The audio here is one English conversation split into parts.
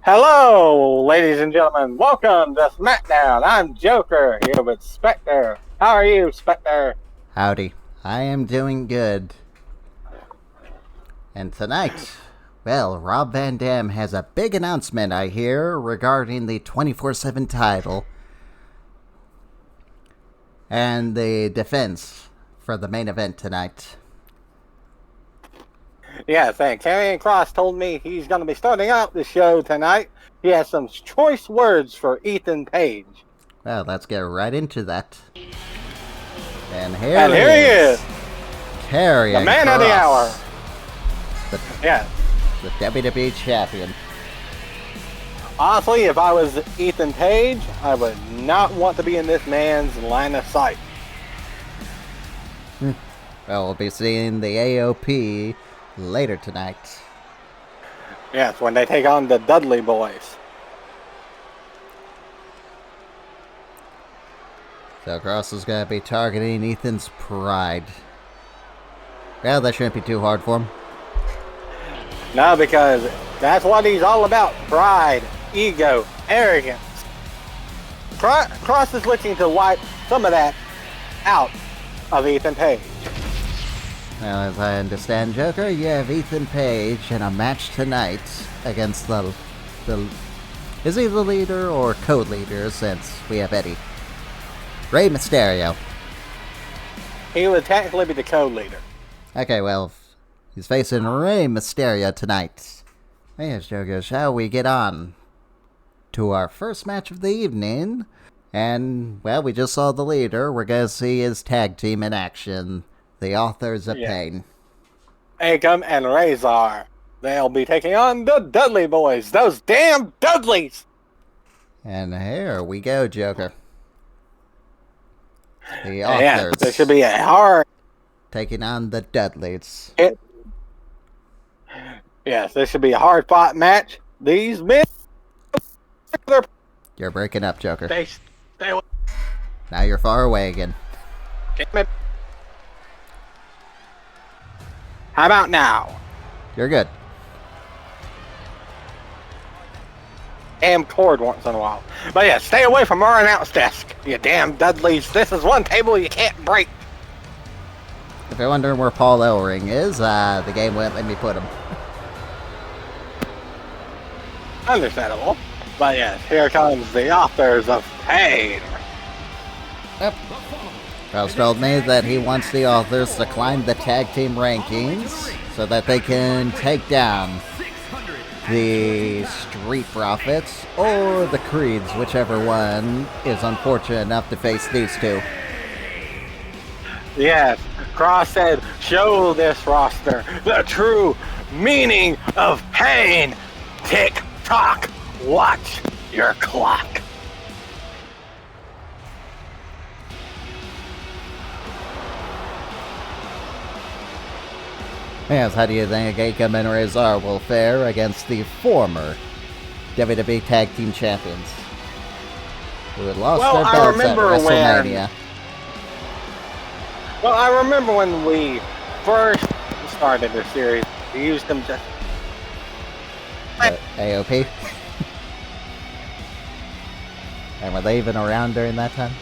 Hello, ladies and gentlemen. Welcome to SmackDown. I'm Joker here with Spectre. How are you, Spectre? Howdy. I am doing good. And tonight, well, Rob Van Dam has a big announcement, I hear, regarding the 24/7 title and the defense for the main event tonight. Yes, and Karrion Kross told me he's going to be starting out the show tonight. He has some choice words for Ethan Page. Well, let's get right into that. And he is. Karrion the man Kross, of the hour. The WWE champion. Honestly, if I was Ethan Page, I would not want to be in this man's line of sight. Well, we'll be seeing the AOP later tonight. Yes, when they take on the Dudley boys. So Kross is going to be targeting Ethan's pride. Well, that shouldn't be too hard for him. No, because that's what he's all about. Pride, ego, arrogance. Kross is looking to wipe some of that out of Ethan Page. Well, as I understand, Joker, you have Ethan Page in a match tonight against the is he the leader or co-leader, since we have Eddie? Rey Mysterio. He would technically be the co-leader. Okay, well, he's facing Rey Mysterio tonight. Yes, Joker, shall we get on to our first match of the evening? And, well, we just saw the leader. We're going to see his tag team in action. The Authors of Pain. Akam and Razor. They'll be taking on the Dudley boys. Those damn Dudleys! And here we go, Joker. The Authors. Yeah, there should be a hard... taking on the Dudleys. Yes, this should be a hard-fought match. These men... You're breaking up, Joker. Stay away. Now you're far away again. Damn it. How about now? You're good. Damn cord once in a while. But yeah, stay away from our announce desk, you damn Dudleys. This is one table you can't break. If you're wondering where Paul Ellering is, the game won't let me put him. Understandable. But yes, here comes the Authors of Pain. Yep. Charles told me that he wants the Authors to climb the tag team rankings so that they can take down the Street Profits or the Creeds, whichever one is unfortunate enough to face these two. Yes, Kross said, show this roster the true meaning of pain. Tick tock, watch your clock. Yes, how do you think Akam and Razor will fare against the former WWE Tag Team Champions, who had lost their belts at WrestleMania? I remember when we first started the series, we used them to... AOP? And were they even around during that time?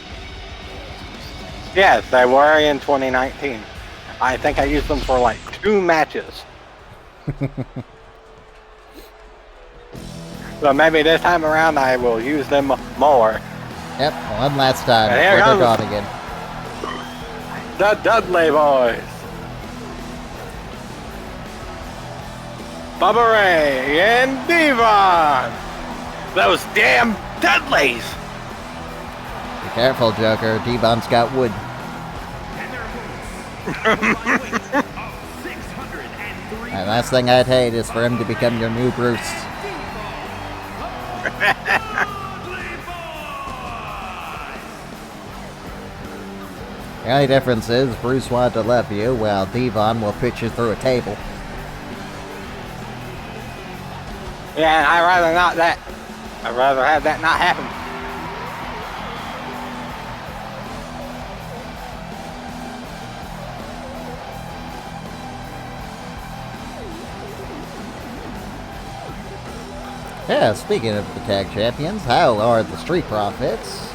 Yes, they were in 2019. I think I used them for like 2 matches. So maybe this time around I will use them more. Yep, one last time before they're gone again. The Dudley boys. Bubba Ray and Devon. Those damn Dudleys. Be careful, Joker. Devon's got wood. The last thing I'd hate is for him to become your new Bruce. The only difference is Bruce wanted to love you, while Devon will pitch you through a table. Yeah, I'd rather not that. I'd rather have that not happen. Yeah, speaking of the tag champions, how are the Street Profits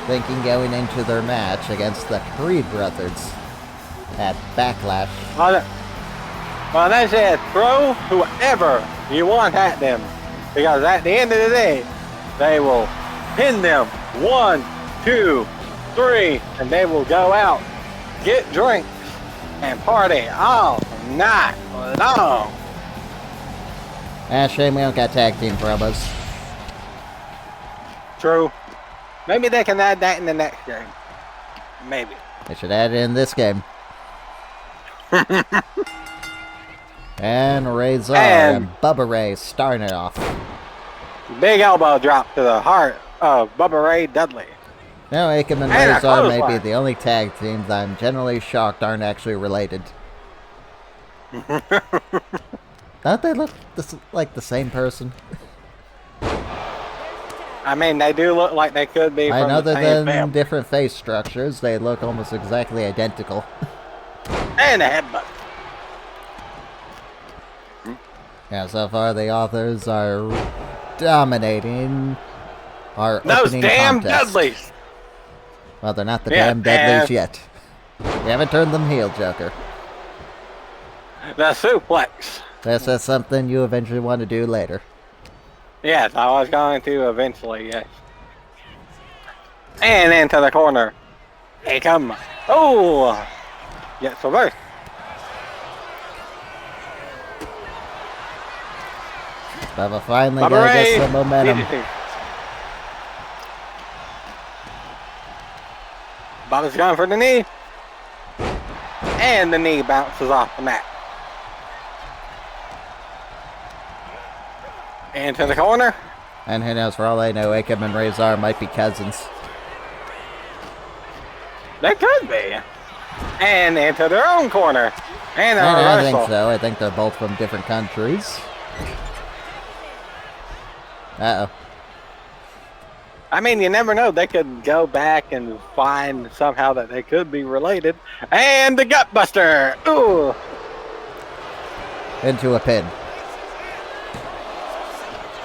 thinking going into their match against the Creed brothers at Backlash? Well, they said throw whoever you want at them, because at the end of the day, they will pin them 1, 2, 3, and they will go out, get drinks, and party all night long. Shame we don't got tag team promos. True. Maybe they can add that in the next game. Maybe. They should add it in this game. And Razor and Bubba Ray starting it off. Big elbow drop to the heart of Bubba Ray Dudley. Now, Akam and Razor may be the only tag teams I'm generally shocked aren't actually related. Don't they look like the same person? I mean, they do look like they could be from other the same than family. Different face structures, they look almost exactly identical. And a headbutt. Yeah, so far the authors are dominating our Those opening damn contest. Dudleys! Well, they're not the damn Dudleys yet. You haven't turned them heel, Joker. The suplex. This is something you eventually want to do later. Yes, I was going to eventually, yes. And into the corner. Here come. Oh! Gets reversed. Bubba finally gonna get some momentum. Bubba's going for the knee. And the knee bounces off the mat. Into the corner. And who knows, for all I know, Akam and Razor might be cousins. They could be. And into their own corner. And a reversal. I think so. I think they're both from different countries. Uh-oh. I mean, you never know. They could go back and find somehow that they could be related. And the gut buster. Ooh. Into a pin.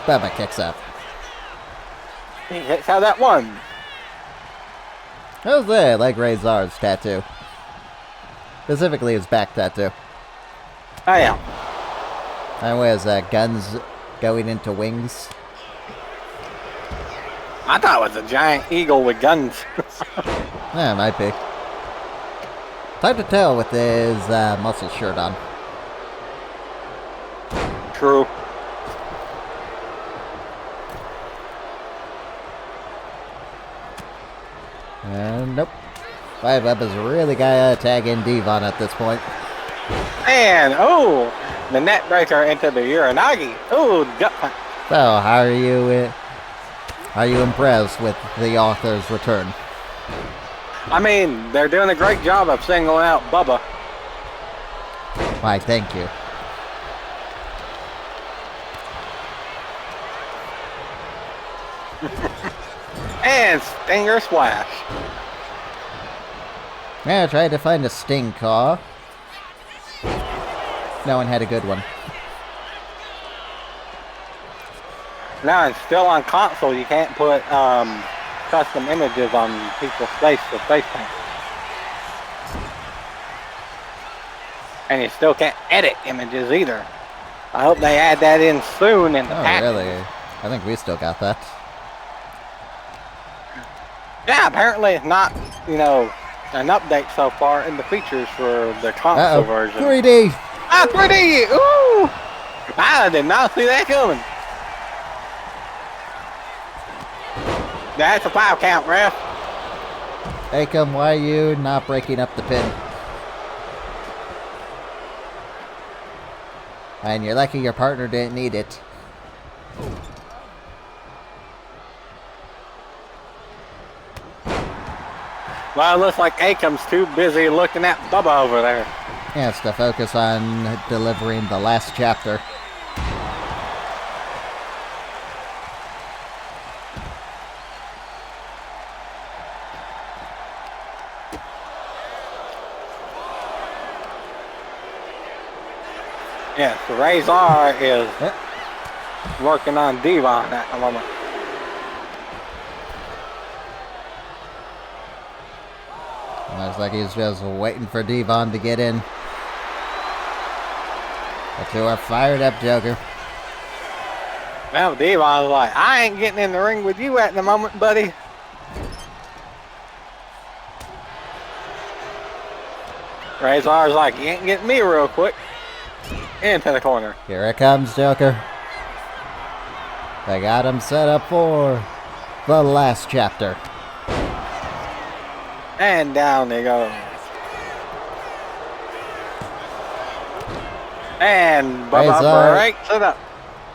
Bubba kicks up. He hits how that one. How's that? Like Razor's tattoo. Specifically his back tattoo. Oh, yeah. And where's guns going into wings? I thought it was a giant eagle with guns. Yeah, it might be. Hard to tell with his muscle shirt on. True. Nope. Five Up has really got to tag in Devon at this point. And, oh, the net breaker into the Uranagi. Oh, gut punch. So, how are you impressed with the author's return? I mean, they're doing a great job of singling out Bubba. Why, thank you. And Stinger Splash. Yeah, I tried to find a Sting Claw. No one had a good one. Now it's still on console. You can't put custom images on people's face with face paint. And you still can't edit images either. I hope they add that in soon in the package. Really? I think we still got that. Yeah, apparently it's not, you know, an update so far in the features for the console version. 3D! Ah, 3D! Ooh! I did not see that coming. That's a 5 count, ref. Akam, why are you not breaking up the pin? And you're lucky your partner didn't need it. Well, it looks like Akam's too busy looking at Bubba over there. Yeah, it's to focus on delivering the last chapter. Yes, the Razor is working on Devon at the moment. Looks like he's just waiting for Devon to get in. The two are fired up, Joker. Well, Devon's like, I ain't getting in the ring with you at the moment, buddy. Razor's like, you ain't getting me real quick. Into the corner. Here it comes, Joker. They got him set up for the last chapter. And down they go. And Bubba breaks it up.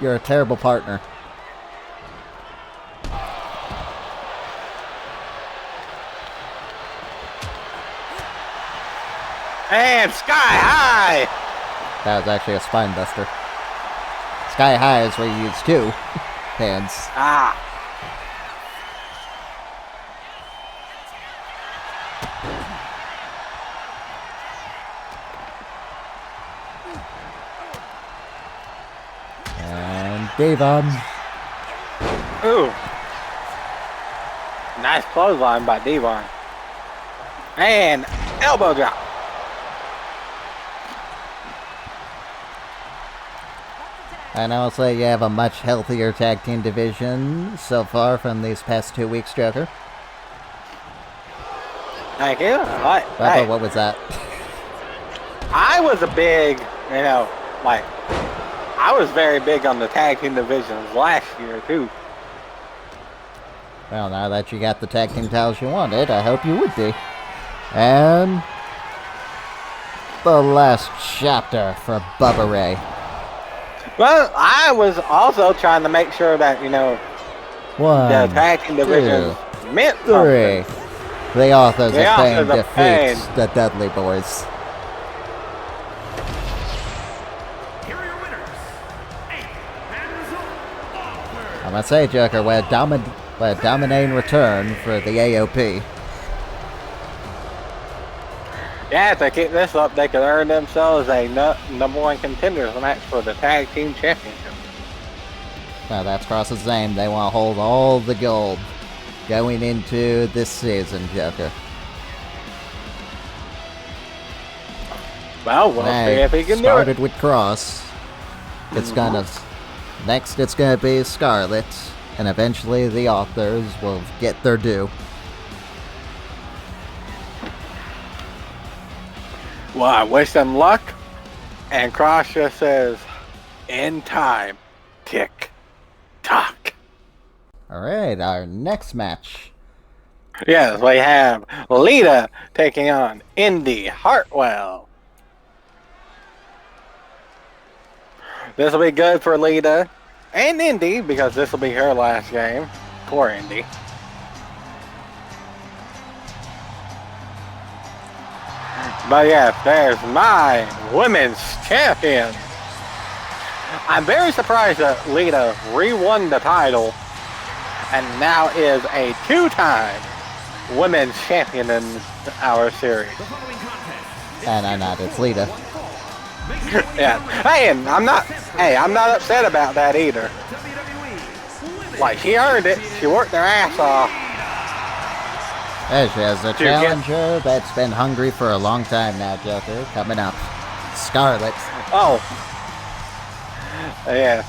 You're a terrible partner. And Sky High. That was actually a spine buster. Sky High is where you use two hands. Ah. And Devon. Ooh. Nice clothesline by Devon. And elbow drop. And I will say you have a much healthier tag team division so far from these past 2 weeks, Joker. Thank you. What was that? I was a big, I was very big on the tag team divisions last year, too. Well, now that you got the tag team titles you wanted, I hope you would be. And the last chapter for Bubba Ray. Well, I was also trying to make sure that, the tag team division meant three. something. The Authors of Pain defeats the Dudley Boyz. I'm gonna say, Joker, we're a dominating return for the AOP. Yeah, if they keep this up, they could earn themselves a number one contenders match for the tag team championship. Now that's Cross's aim. They want to hold all the gold going into this season, Joker. Well, we'll see if he can do it. Started with Cross. It's next it's gonna be Scarlett, and eventually the Authors will get their due. Well, I wish them luck. And Cross just says, in time, tick, tock. Alright, our next match. Yes, we have Lita taking on Indi Hartwell. This will be good for Lita and Indi because this will be her last game. Poor Indi. But yeah, there's my women's champion. I'm very surprised that Lita re-won the title and now is a two-time women's champion in our series. And I'm not, it's Lita. Yeah. Hey, I'm not upset about that either. Like, she earned it. She worked her ass off. There she has a challenger that's been hungry for a long time now, Joker. Coming up, Scarlett. Oh. Yeah.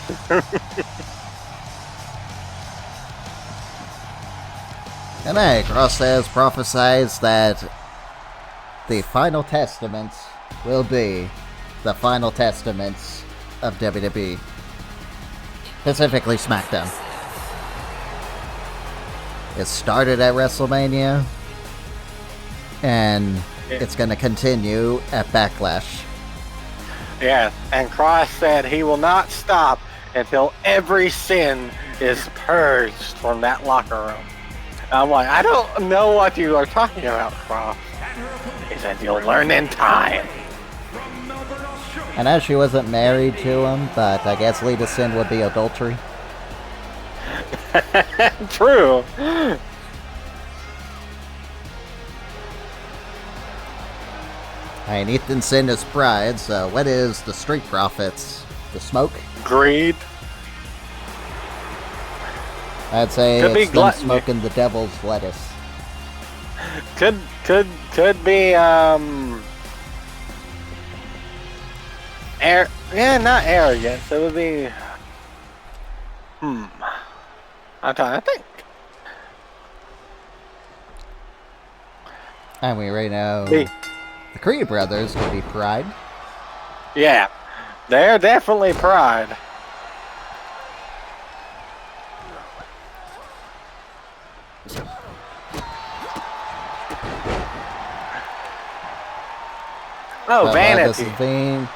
And hey, Cross has prophesied that the final testaments will be the final testaments of WWE. Specifically SmackDown. It started at WrestleMania, and it's going to continue at Backlash. Yes, and Cross said he will not stop until every sin is purged from that locker room. I'm like, I don't know what you are talking about, Cross. He said you'll learn in time. I know she wasn't married to him, but I guess Lita's sin would be adultery. True. I mean, Ethan sin is pride, so what is the Street Profits? The smoke? Greed. I'd say Could be it's them gluttony. smoking the devil's lettuce. Could be not arrogance. It would be I'm trying to think. And we already know the Creed brothers could be pride. Yeah, they're definitely pride. Oh, vanity. This is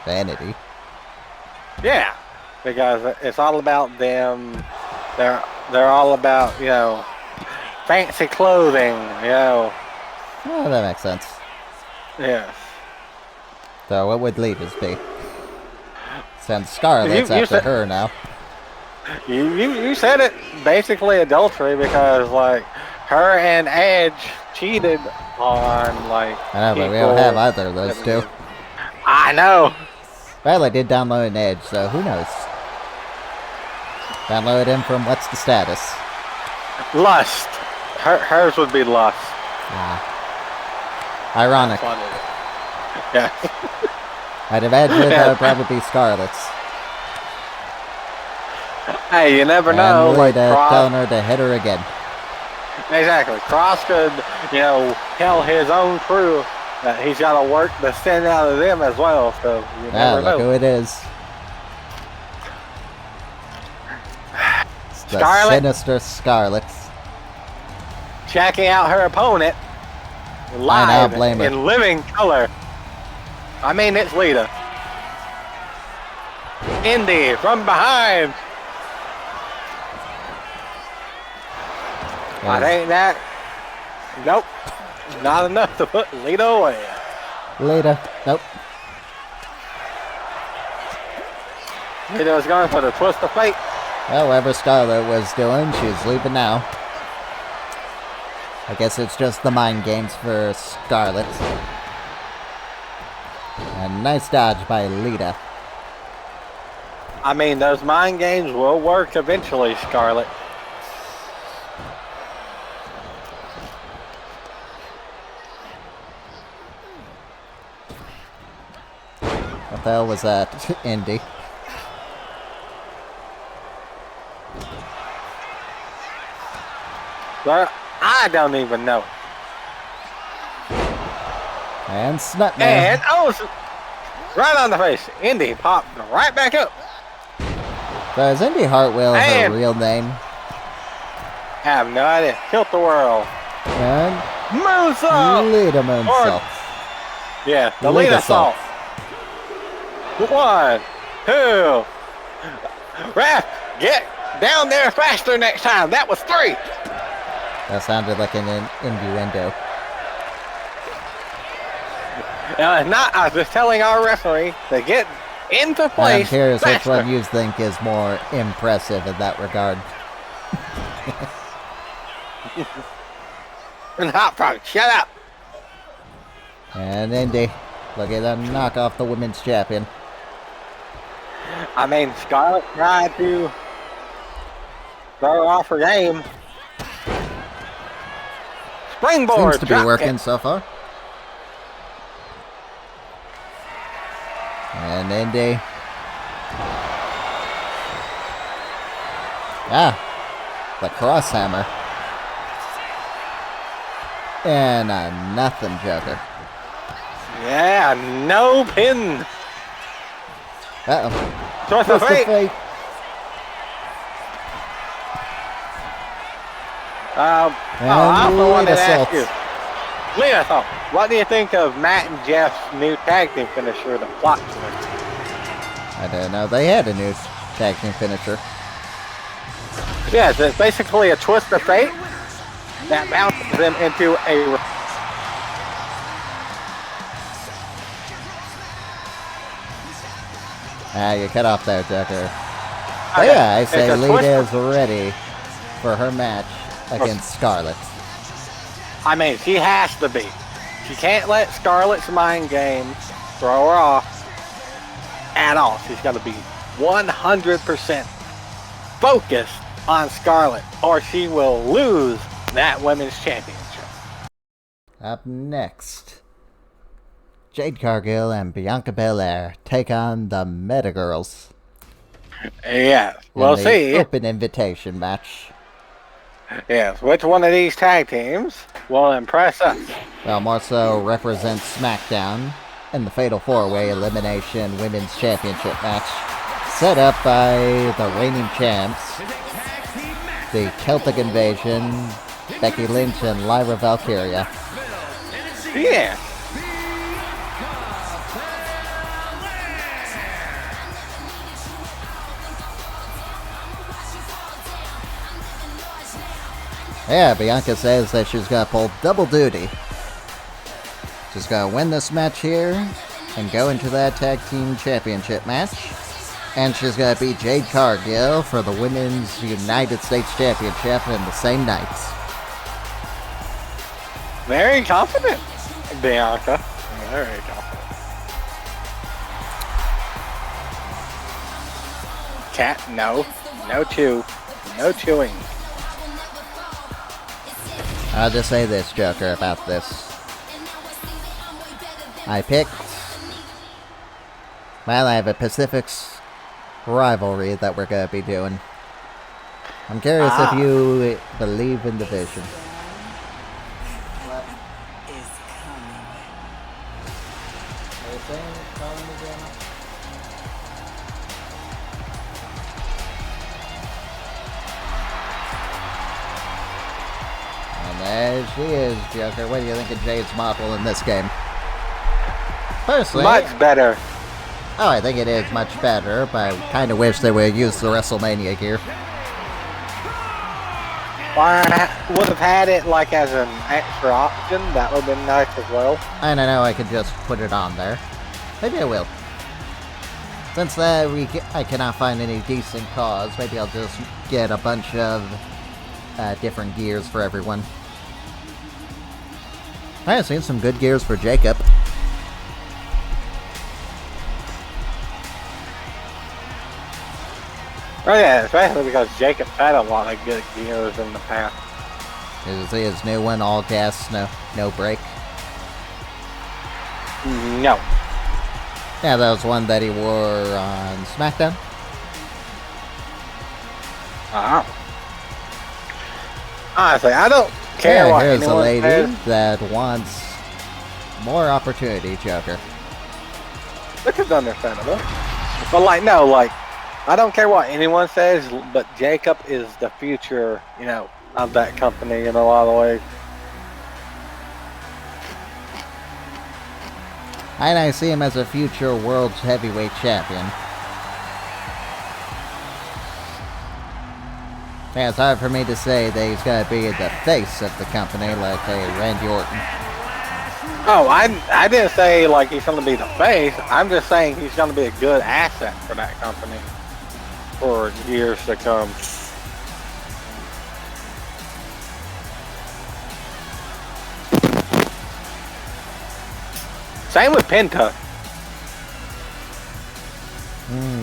vanity. Yeah, because it's all about them. They're all about, you know, fancy clothing, you know. Oh, that makes sense. Yes. So what would Lita's be? Since Scarlett's after her now. You said it, basically adultery, because like her and Edge cheated on like. I know, but we don't have either of those two. I know. Well, I did download an Edge, so who knows? Download him from what's the status? Lust. Hers would be lust. Ironic. Yeah. I'd imagine that would probably be Scarlett's. Hey, you never And know. Like Lita Cross, telling her to hit her again. exactly. Cross could, you know, tell his own crew that he's got to work the sin out of them as well. So you never Look know. who it is. It's the Scarlett. sinister Scarlett. Checking out her opponent live blame her. in living color. I mean, it's Lita. Indi from behind. I think that. Nope. Not enough to put Lita away. Lita. Nope. Lita was going for the twist of fate. Well, whatever Scarlett was doing, she's leaving now. I guess it's just the mind games for Scarlett. And nice dodge by Lita. I mean, those mind games will work eventually, Scarlett. What the hell was that, Indi? Well, I don't even know. And Snutman. And, right on the face. Indi popped right back up. So is Indi Hartwell her And- real name? I have no idea. Tilt the world. And Moonsault! Lita Moonsault. Yeah, the Lita Lita Salt. 1, 2. Ref, get down there faster next time. That was 3. That sounded like an innuendo. I was just telling our referee to get into place. I'm curious which faster. one you think is more impressive in that regard. And Hot Product, shut up. And Indi, look at them knock off the women's champion. I mean, Scarlett tried to throw off her game. Springboard. Seems to be drop working kick. so far. And Indi. The cross hammer. And a nothing joker. Yeah, no pin. Uh-oh. Twist of Twist of fate. fate. I also wanted to Lita ask Salt. you, Lita Salt, what do you think of Matt and Jeff's new tag team finisher, the plot twist? I don't know. They had a new tag team finisher. Yes, it's basically a twist of fate that bounces them into a. You cut off there, Joker. But Okay, yeah, I say it's a Lita twist- is ready for her match against Scarlett. I mean, she has to be. She can't let Scarlett's mind games throw her off at all. She's got to be 100% focused on Scarlett, or she will lose that women's championship. Up next, Jade Cargill and Bianca Belair take on the Meta Girls. Yes, we'll see. Open invitation match. Yes, which one of these tag teams will impress us? Well, more so represents SmackDown in the Fatal 4-Way Elimination Women's Championship match, set up by the reigning champs, the Celtic Invasion, Becky Lynch and Lyra Valkyria. Yeah. Yeah, Bianca says that she's gonna pull double duty. She's gonna win this match here and go into that tag team championship match. And she's gonna beat Jade Cargill for the Women's United States Championship in the same night. Very confident, Bianca. Very confident. Cat, no. No chew. No chewing. I'll just say this, Joker, about this. I have a Pacific's rivalry that we're going to be doing. I'm curious if you believe in the vision. What is coming? Are you saying it's calling again? And there she is, Joker. What do you think of Jade's model in this game? Personally, much better. Oh, I think it is much better, but I kind of wish they would use the WrestleMania gear. Well, I would have had it like as an extra option. That would have been nice as well. I don't know, I could just put it on there. Maybe I will. Since I cannot find any decent cause, maybe I'll just get a bunch of different gears for everyone. I have seen some good gears for Jacob. Oh yeah, especially because Jacob's had a lot of good gears in the past. Is his new one all gas, no brake? No. Yeah, that was one that he wore on SmackDown. Honestly, I don't care what here's a anyone lady says. that wants more opportunity, Joker. Which is understandable. But no, I don't care what anyone says, but Jacob is the future, of that company in a lot of ways. And I see him as a future world heavyweight champion. Yeah, it's hard for me to say that he's going to be the face of the company like a Randy Orton. Oh, I didn't say he's going to be the face. I'm just saying he's going to be a good asset for that company for years to come. Same with Penta.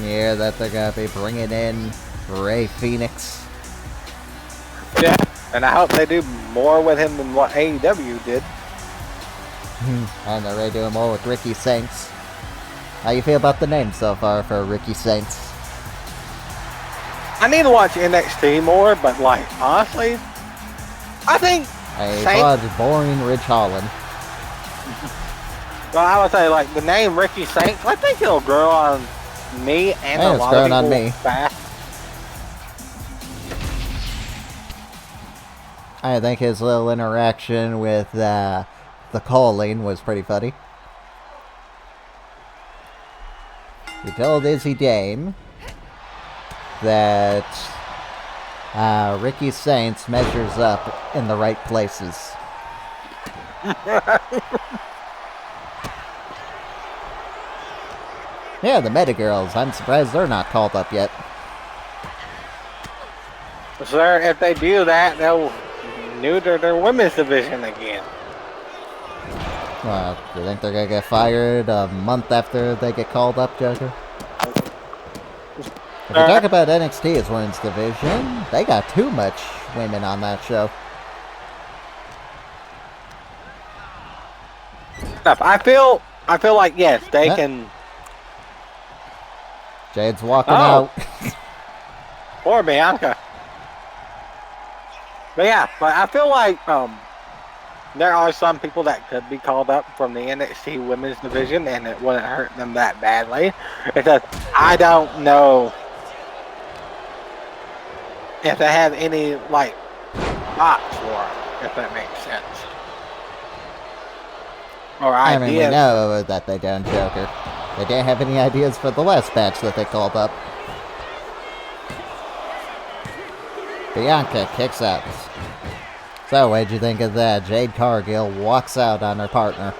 Yeah, that they're going to be bringing in Rey Fenix. Yeah, and I hope they do more with him than what AEW did. And they're doing more with Ricky Saints. How you feel about the name so far for Ricky Saints? I need to watch NXT more, but honestly, I think I thought it boring Ridge Holland. Well, I would say the name Ricky Saints. I think it'll grow on me and a lot of people on me. fast. I think his little interaction with the calling was pretty funny. He told Izzy Dame that Ricky Saints measures up in the right places. Yeah, the Meta Girls. I'm surprised they're not called up yet. Sir, if they do that, they'll neuter their women's division again. Well, do you think they're going to get fired a month after they get called up, Joker? If If you talk about NXT as women's division, they got too much women on that show. I feel like, yes, they can. Jade's walking out. Poor Bianca. But yeah, but I feel like there are some people that could be called up from the NXT women's division, and it wouldn't hurt them that badly. Because I don't know if they have any like spots for them, if that makes sense. Or I ideas. mean, we know that they don't, Joker. They didn't have any ideas for the last match that they called up. Bianca kicks out. So, what'd you think of that? Jade Cargill walks out on her partner.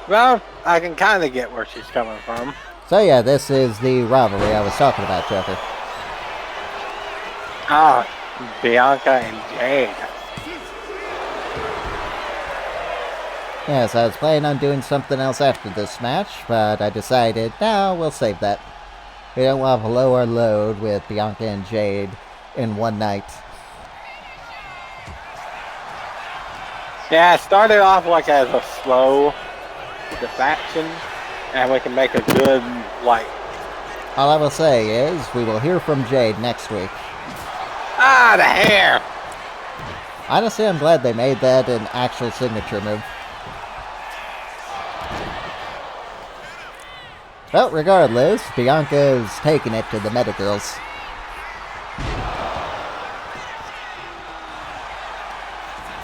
Well, I can kind of get where she's coming from. So yeah, this is the rivalry I was talking about, Joker. Bianca and Jade. Yes, I was planning on doing something else after this match, but I decided, no, we'll save that. We don't want to blow our load with Bianca and Jade in one night. Yeah, it started off like as a slow faction, and we can make a good, like... All I will say is, we will hear from Jade next week. The hair! Honestly, I'm glad they made that an actual signature move. Well, regardless, Bianca's taking it to the Meta Girls.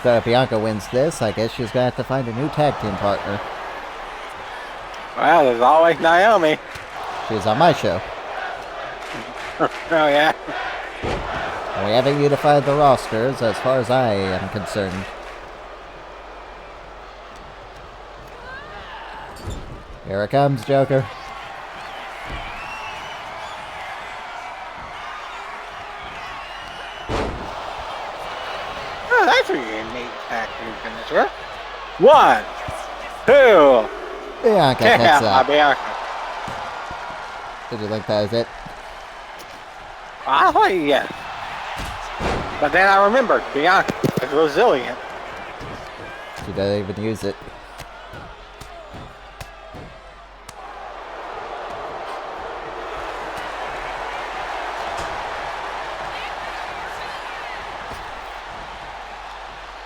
So if Bianca wins this, I guess she's going to have to find a new tag team partner. Well, there's always Naomi. She's on my show. Oh, yeah? And we haven't unified the rosters as far as I am concerned. Here it comes, Joker. Oh, that's a unique tag team finisher. 1, 2. Bianca kicks out. Bianca. Did you think that was it? I thought yes. But then I remembered Bianca is resilient. She doesn't even use it.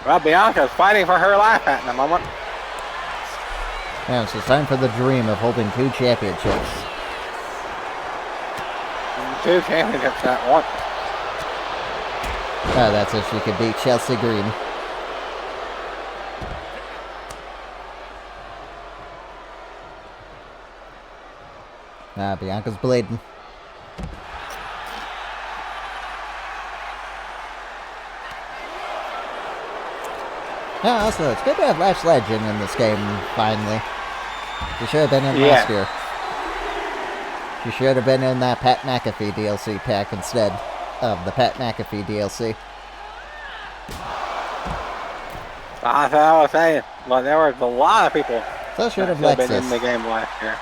Well, Bianca's fighting for her life at the moment. Yeah, it's time for the dream of holding 2 championships. 2 championships at once. Oh, that's if she could beat Chelsea Green. Bianca's bleeding. Yeah, also, it's good to have Lash Legend in this game, finally. She should have been in last year. She should have been in that Pat McAfee DLC pack instead of the Pat McAfee DLC. That's what I was saying. Well, there was a lot of people So should have that been in the game last year.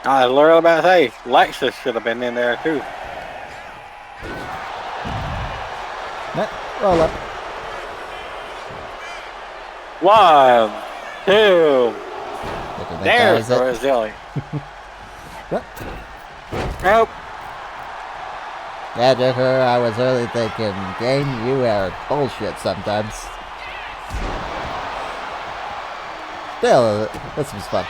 I was literally about to say, Lexus should have been in there too. Roll up. 1, 2. There's the resilient. Nope. Yeah, Joker, I was really thinking, game, you are bullshit sometimes. Still, this was fun.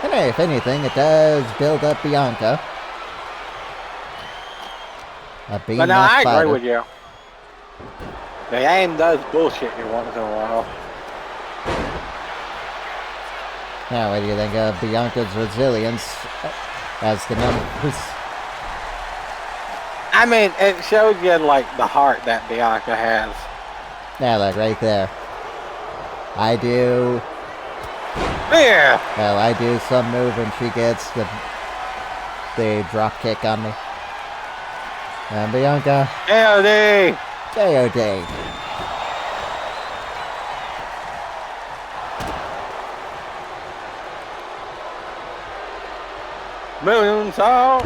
And hey, if anything, it does build up Bianca. But no, I agree with you. The game does bullshit you once in a while. Now, what do you think of Bianca's resilience as the numbers? I mean, it shows you, like, the heart that Bianca has. Yeah, like, right there. I do... Yeah! Well, I do some move and she gets the drop kick on me. And Bianca... KOD! KOD. Moonsault.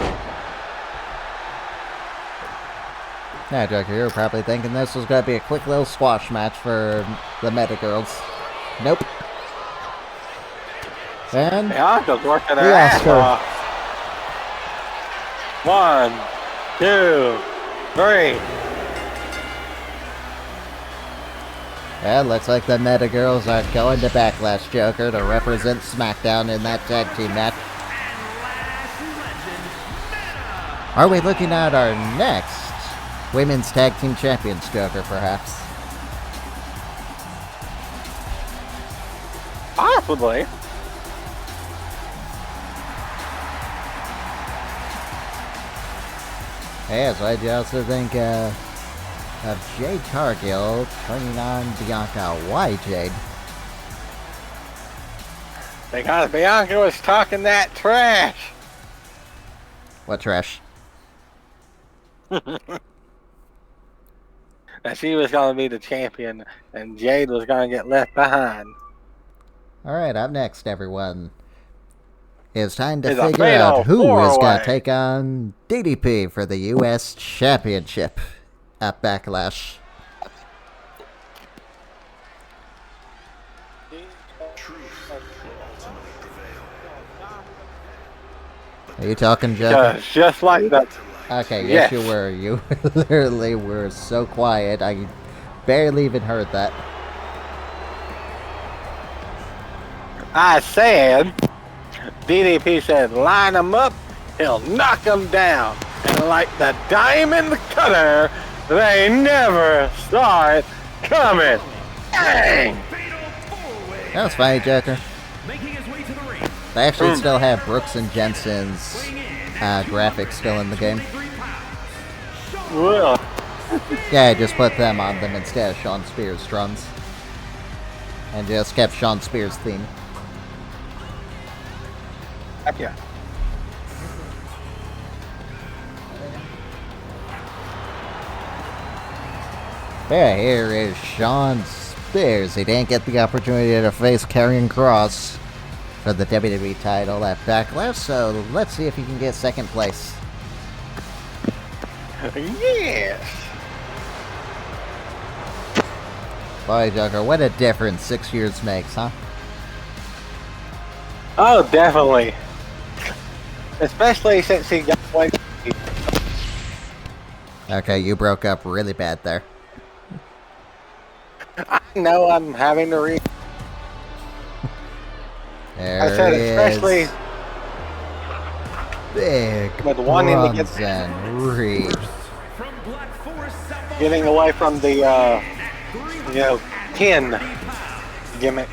Now, Joker, you're probably thinking this was going to be a quick little squash match for the Meta Girls. Nope. And Bianca's working her ass off. 1, 2, 3. Yeah, looks like the Meta Girls are going to Backlash, Joker, to represent SmackDown in that tag team match. Are we looking at our next Women's Tag Team Champions, Joker, perhaps? Possibly. Yeah, so I also think of Jade Cargill turning on Bianca. Why, Jade? Because Bianca was talking that trash. What trash? That she was going to be the champion and Jade was going to get left behind. Alright, up next, everyone. It's time to It's a figure out fatal who is going four-way. to take on DDP for the U.S. Championship at Backlash. Are you talking, Joker? Just like that. Okay, Yes. yes you were. You literally were so quiet. I barely even heard that. I said, DDP said, line them up, he'll knock them down. And like the diamond cutter, they never saw it coming. Dang! That was funny, Joker. They actually still have Brooks and Jensen's graphics still in the game. Well, Yeah, I just put them on them instead of Shawn Spears' drums. And just kept Shawn Spears' theme. yeah. Yeah, here is Shawn Spears. He didn't get the opportunity to face Karrion Kross for the WWE title at Backlash, so let's see if he can get second place. Yes. Boy, Joker, what a difference 6 years makes, huh? Oh, definitely. Especially since he got away. Okay, you broke up really bad there. I know I'm having to read. There I said he especially is. Big with wanting to get Bronson Reed. getting away from the 10 gimmick.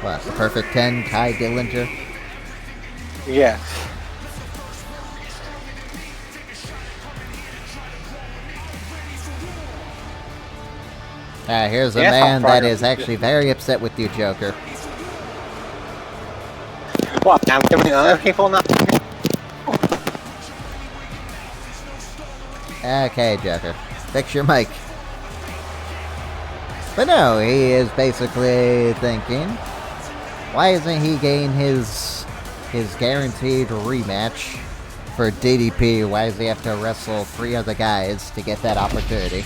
What, the perfect 10, Ty Dillinger? Yes. Here's a Yes, man I'll that try is to- actually very upset with you, Joker. What? I'm giving other people not. Okay, Joker. Fix your mic. But no, he is basically thinking, why isn't he getting his guaranteed rematch for DDP? Why does he have to wrestle 3 other guys to get that opportunity?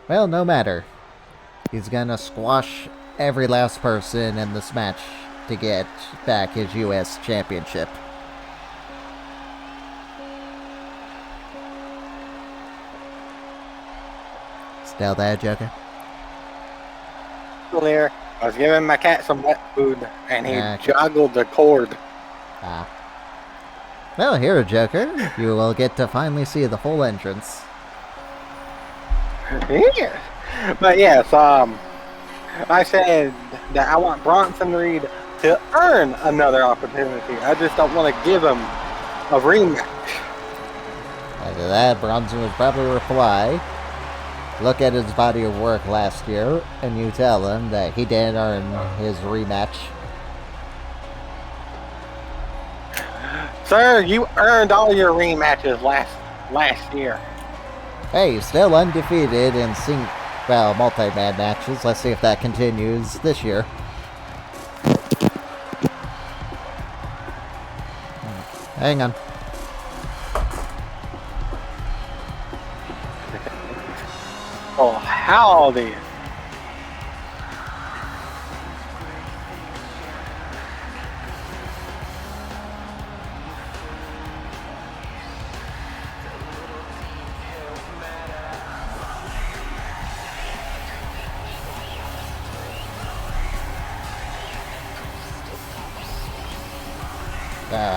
Well, no matter. He's gonna squash every last person in this match to get back his U.S. Championship. Still there, Joker? There. I was giving my cat some wet food, and he Okay. joggled the cord. Ah. Well, here, Joker, you will get to finally see the full entrance. Yeah. But yes, I said that I want Bronson Reed to earn another opportunity. I just don't want to give him a rematch. After that, Bronson would probably reply, look at his body of work last year, and you tell him that he didn't earn his rematch. Sir, you earned all your rematches last year. Hey, he's still undefeated in multi-man matches. Let's see if that continues this year. Hang on. Oh, howdy.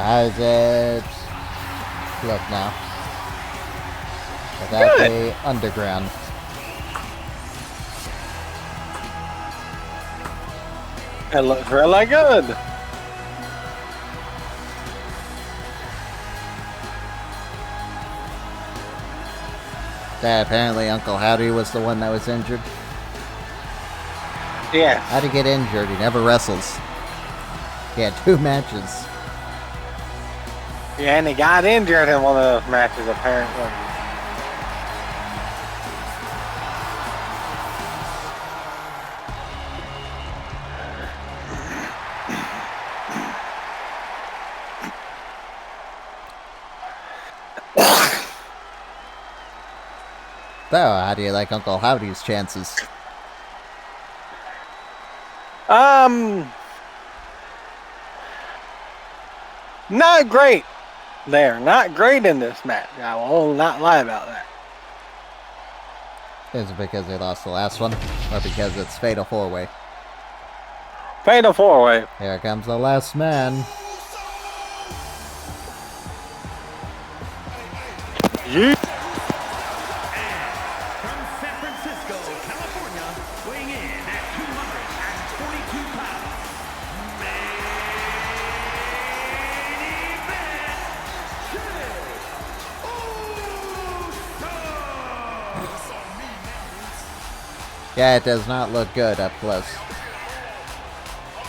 How's it look now? Without the underground. It looks really good. Yeah, apparently Uncle Howdy was the one that was injured. Yes. How'd he get injured? He never wrestles. He had 2 matches. Yeah, and he got injured in one of those matches, apparently. So, how do you like Uncle Howdy's chances? Not great. They're not great in this match. I will not lie about that. Is it because they lost the last one? Or because it's Fatal 4-Way? Fatal 4-Way. Here comes the last man. Yeet. From San Francisco, California, weighing in at 242 pounds, main event, Yeah, it does not look good up close.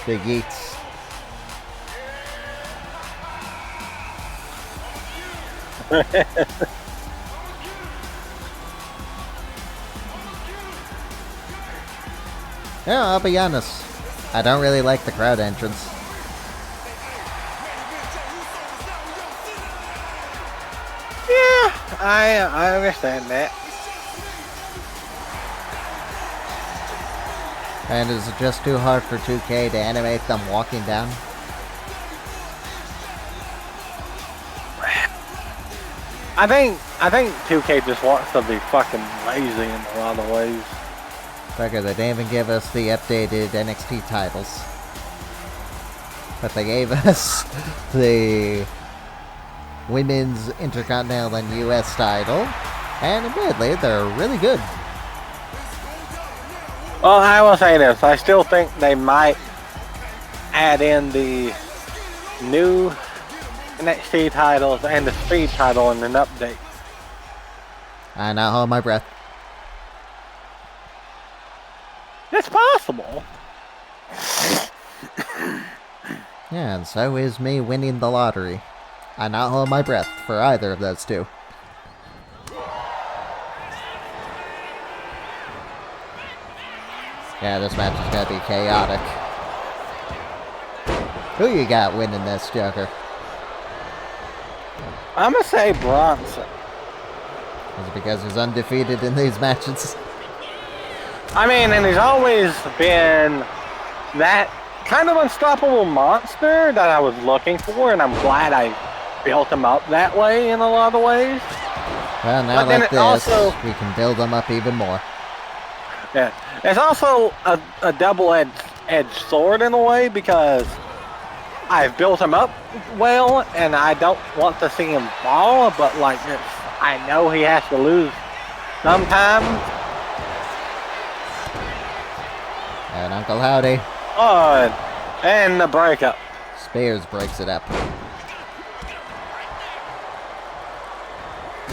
Big Eats. Yeah, I'll be honest. I don't really like the crowd entrance. Yeah, I understand that. And is it just too hard for 2K to animate them walking down? I think 2K just wants to be fucking lazy in a lot of ways. Figure they didn't even give us the updated NXT titles. But they gave us the Women's Intercontinental and US title. And admittedly, they're really good. Well, I will say this. I still think they might add in the new NXT titles and the Speed title in an update. I now hold my breath. It's possible. Yeah, and so is me winning the lottery. I not hold my breath for either of those two. Yeah, this match is gonna be chaotic. Who you got winning this, Joker? I'm gonna say Bronson. Is it because he's undefeated in these matches? I mean, and he's always been that kind of unstoppable monster that I was looking for, and I'm glad I built him up that way in a lot of ways. Well, now But then like it this, also- we can build them up even more. Yeah, it's also a double-edged sword in a way, because I've built him up well, and I don't want to see him fall, but like I know he has to lose sometime. And Uncle Howdy. Oh, and the breakup. Spears breaks it up.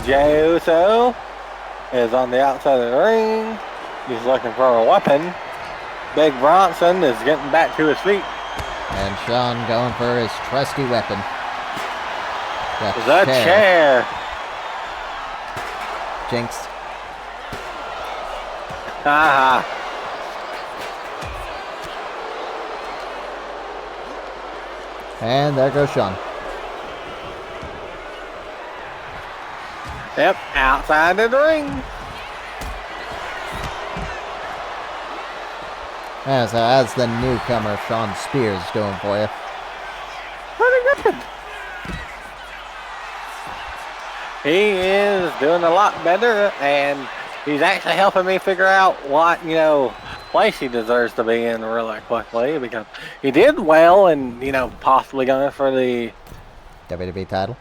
Jey Uso is on the outside of the ring. He's looking for a weapon. Big Bronson is getting back to his feet. And Shawn going for his trusty weapon. The chair. Jinx. Haha. And there goes Shawn. Yep, outside of the ring. Yeah, so how's the newcomer Shawn Spears doing for you? Pretty good. He is doing a lot better, and he's actually helping me figure out what, place he deserves to be in really quickly, because he did well and, possibly going for the WWE title?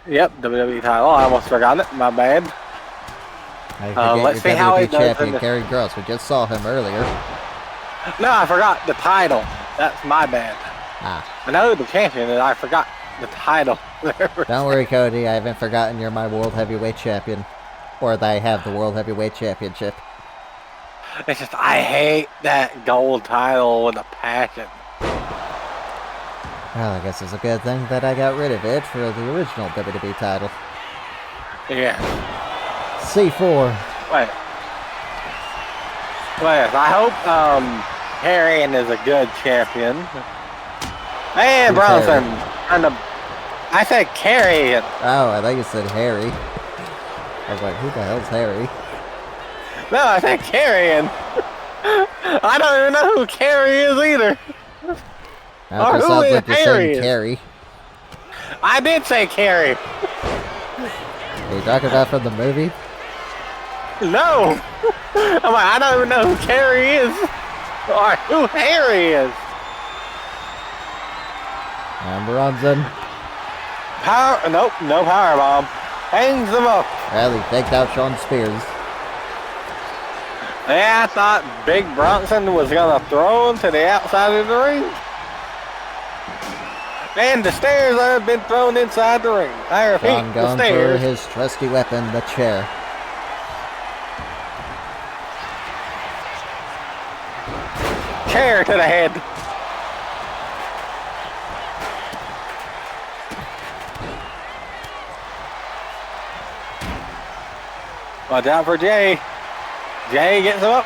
Yep, WWE title. I almost forgot it. My bad. Let's see how he does. Champion Carrie Gross. We just saw him earlier. No, I forgot the title. That's my bad. I know the champion, and I forgot the title. Don't worry, Cody. I haven't forgotten you're my World Heavyweight Champion. Or that I have the World Heavyweight Championship. It's just, I hate that gold title with a passion. Well, I guess it's a good thing that I got rid of it for the original WWE title. Yeah. C4. Wait, I hope Harrion is a good champion. And Bronson. I said Carrion. Oh, I thought you said Harry. I was like, who the hell's Harry? No, I said Carrion. I don't even know who Carrie is either. Now it just sounds like you're saying Carrie. I did say Carrie. Are you talking about from the movie? No. I'm like, I don't even know who Carrie is. Or who Harry is. And Bronson. Nope, no powerbomb. Hangs them up. Well, he faked out Shawn Spears. Yeah, I thought Big Bronson was going to throw him to the outside of the ring. And the stairs have been thrown inside the ring. I repeat, Shawn the going stairs. for his trusty weapon, the chair. Chair to the head. Watch out for Jay. Jay gets him up.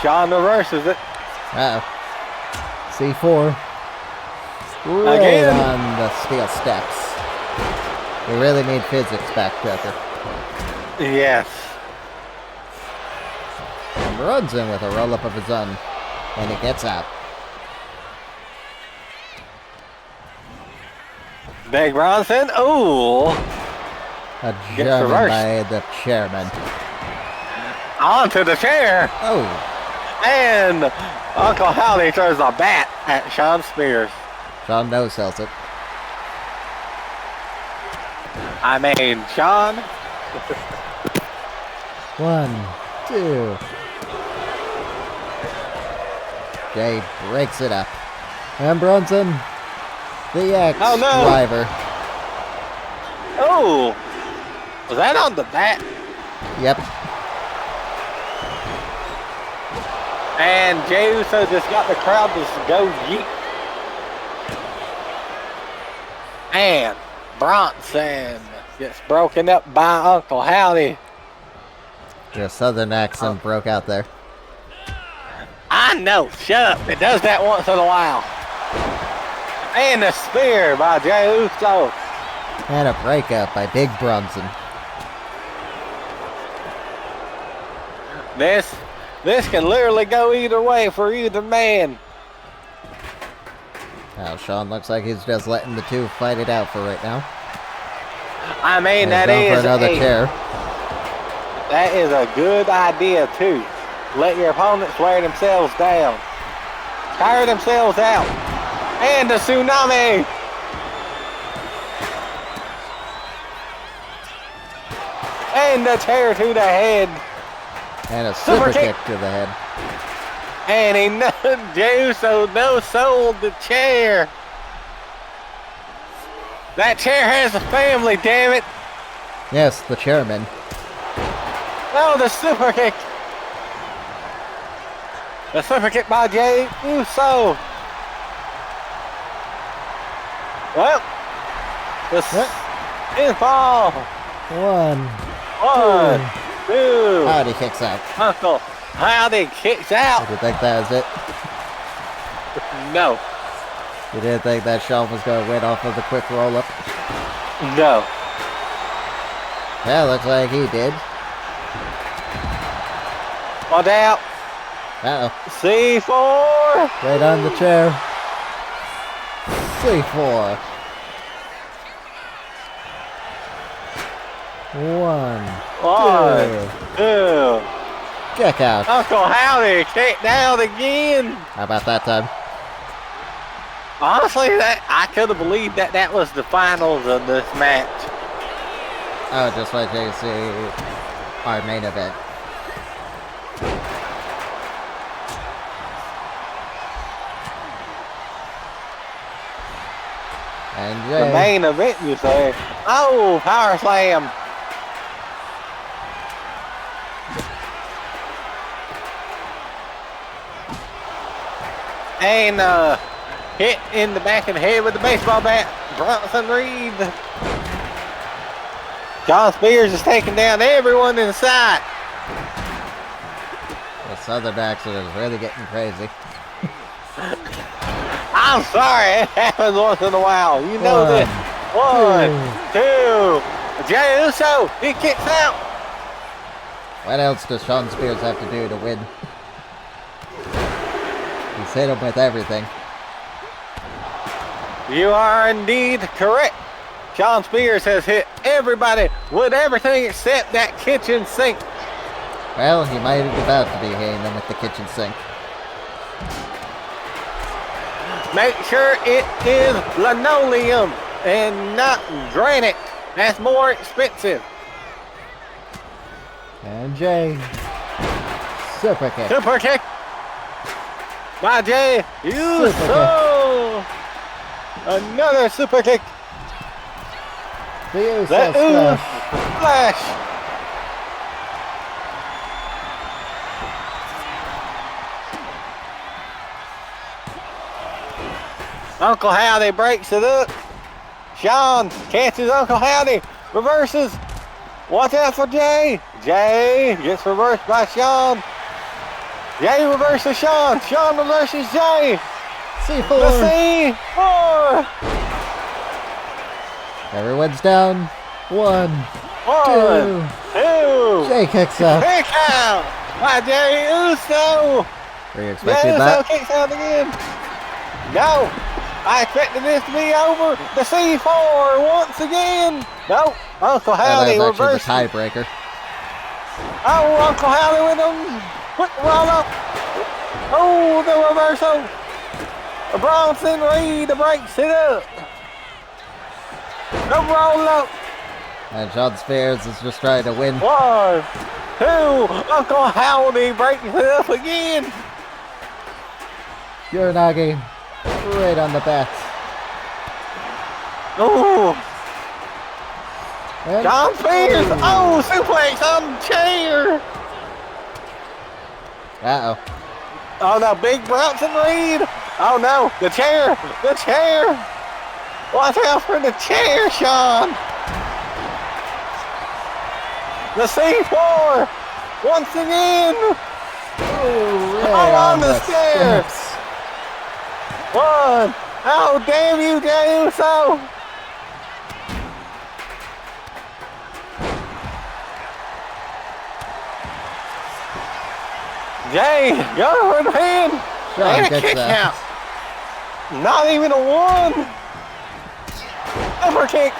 Shawn reverses it. Uh-oh. C4. Again. Right on the steel steps. We really need physics back, Tucker. Yes. And Bronson with a roll-up of his own. And he gets out. Big Bronson. Ooh. A German by the chairman. Onto the chair. Oh. And Uncle Howdy throws a bat at Shawn Spears. Shawn no-sells it. I mean, Shawn. 1, 2. Jay breaks it up. And Bronson, the ex-driver. Oh, was that on the bat? Yep. And Jey Uso just got the crowd to go yeet. And Bronson gets broken up by Uncle Howdy. Your southern accent broke out there. I know, shut up. It does that once in a while. And a spear by Jey Uso. And a breakup by Big Bronson. This can literally go either way for either man. Now Shawn looks like he's just letting the two fight it out for right now. I mean, and he's going for another chair. That is a good idea too. Let your opponents wear themselves down. Tire themselves out. And a tsunami. And a chair to the head. And a super kick to the head. And Jey Uso no-sold the chair. That chair has a family, damn it. Yes, the chairman. Oh, the super kick. The super kick by Jey Uso. Well, the pinfall. 1, 2. Howdy kicks out. Uncle Howdy kicks out. Did you think that was it? No. You didn't think that Shawn was going to win off of the quick roll-up? No. Yeah, looks like he did. Watch out. Uh-oh. C4. Right on the chair. C4. 1, 2. Kick out. Uncle Howdy kicked out again. How about that time? Honestly, I could have believed that was the finals of this match. Oh, just like you see our main event. And The main event, you say? Oh, power slam. And hit in the back of the head with the baseball bat. Bronson Reed. John Spears is taking down everyone in sight. The Southern accent is really getting crazy. I'm sorry, it happens once in a while. You know this. 1, 2. Jey Uso, he kicks out. What else does Shawn Spears have to do to win? He's hit him with everything. You are indeed correct. Shawn Spears has hit everybody with everything except that kitchen sink. Well, he might be about to be hitting them with the kitchen sink. Make sure it is linoleum and not granite. That's more expensive. And Jey. Super kick. Super kick by Jey Uso. Another super kick. The Uso The splash. Splash. Uncle Howdy breaks it up. Shawn catches Uncle Howdy. Reverses. Watch out for Jey. Jey gets reversed by Shawn. Jey reverses Shawn. Shawn reverses Jey. C4. The C4. Everyone's down. 1, 1, 2. Jey kicks out. Kick out by Jey Uso. Were you Jey expecting Uso that? kicks out again. No. I expected this to be over. The C4 once again. No. Uncle Howdy That was reversed. actually the tiebreaker. Oh, Uncle Howdy with him. Quick roll up. Oh, the reversal. Bronson Reed breaks it up. The roll up. And Shawn Spears is just trying to win. 1, 2. Uncle Howdy breaks it up again. Uranagi. Right on the bat. Oh. And John Spears. Oh, suplex on the chair. Uh-oh. Oh no, big Bronson Reed. Oh no, the chair. The chair. Watch out for the chair, Shawn. The C4. Once again. Ooh, right Oh, on the stairs. steps. 1. Oh, damn you, Jey Uso. Jey, go for the pin. Shawn And a gets kick that. out. Not even a 1. Upper kick.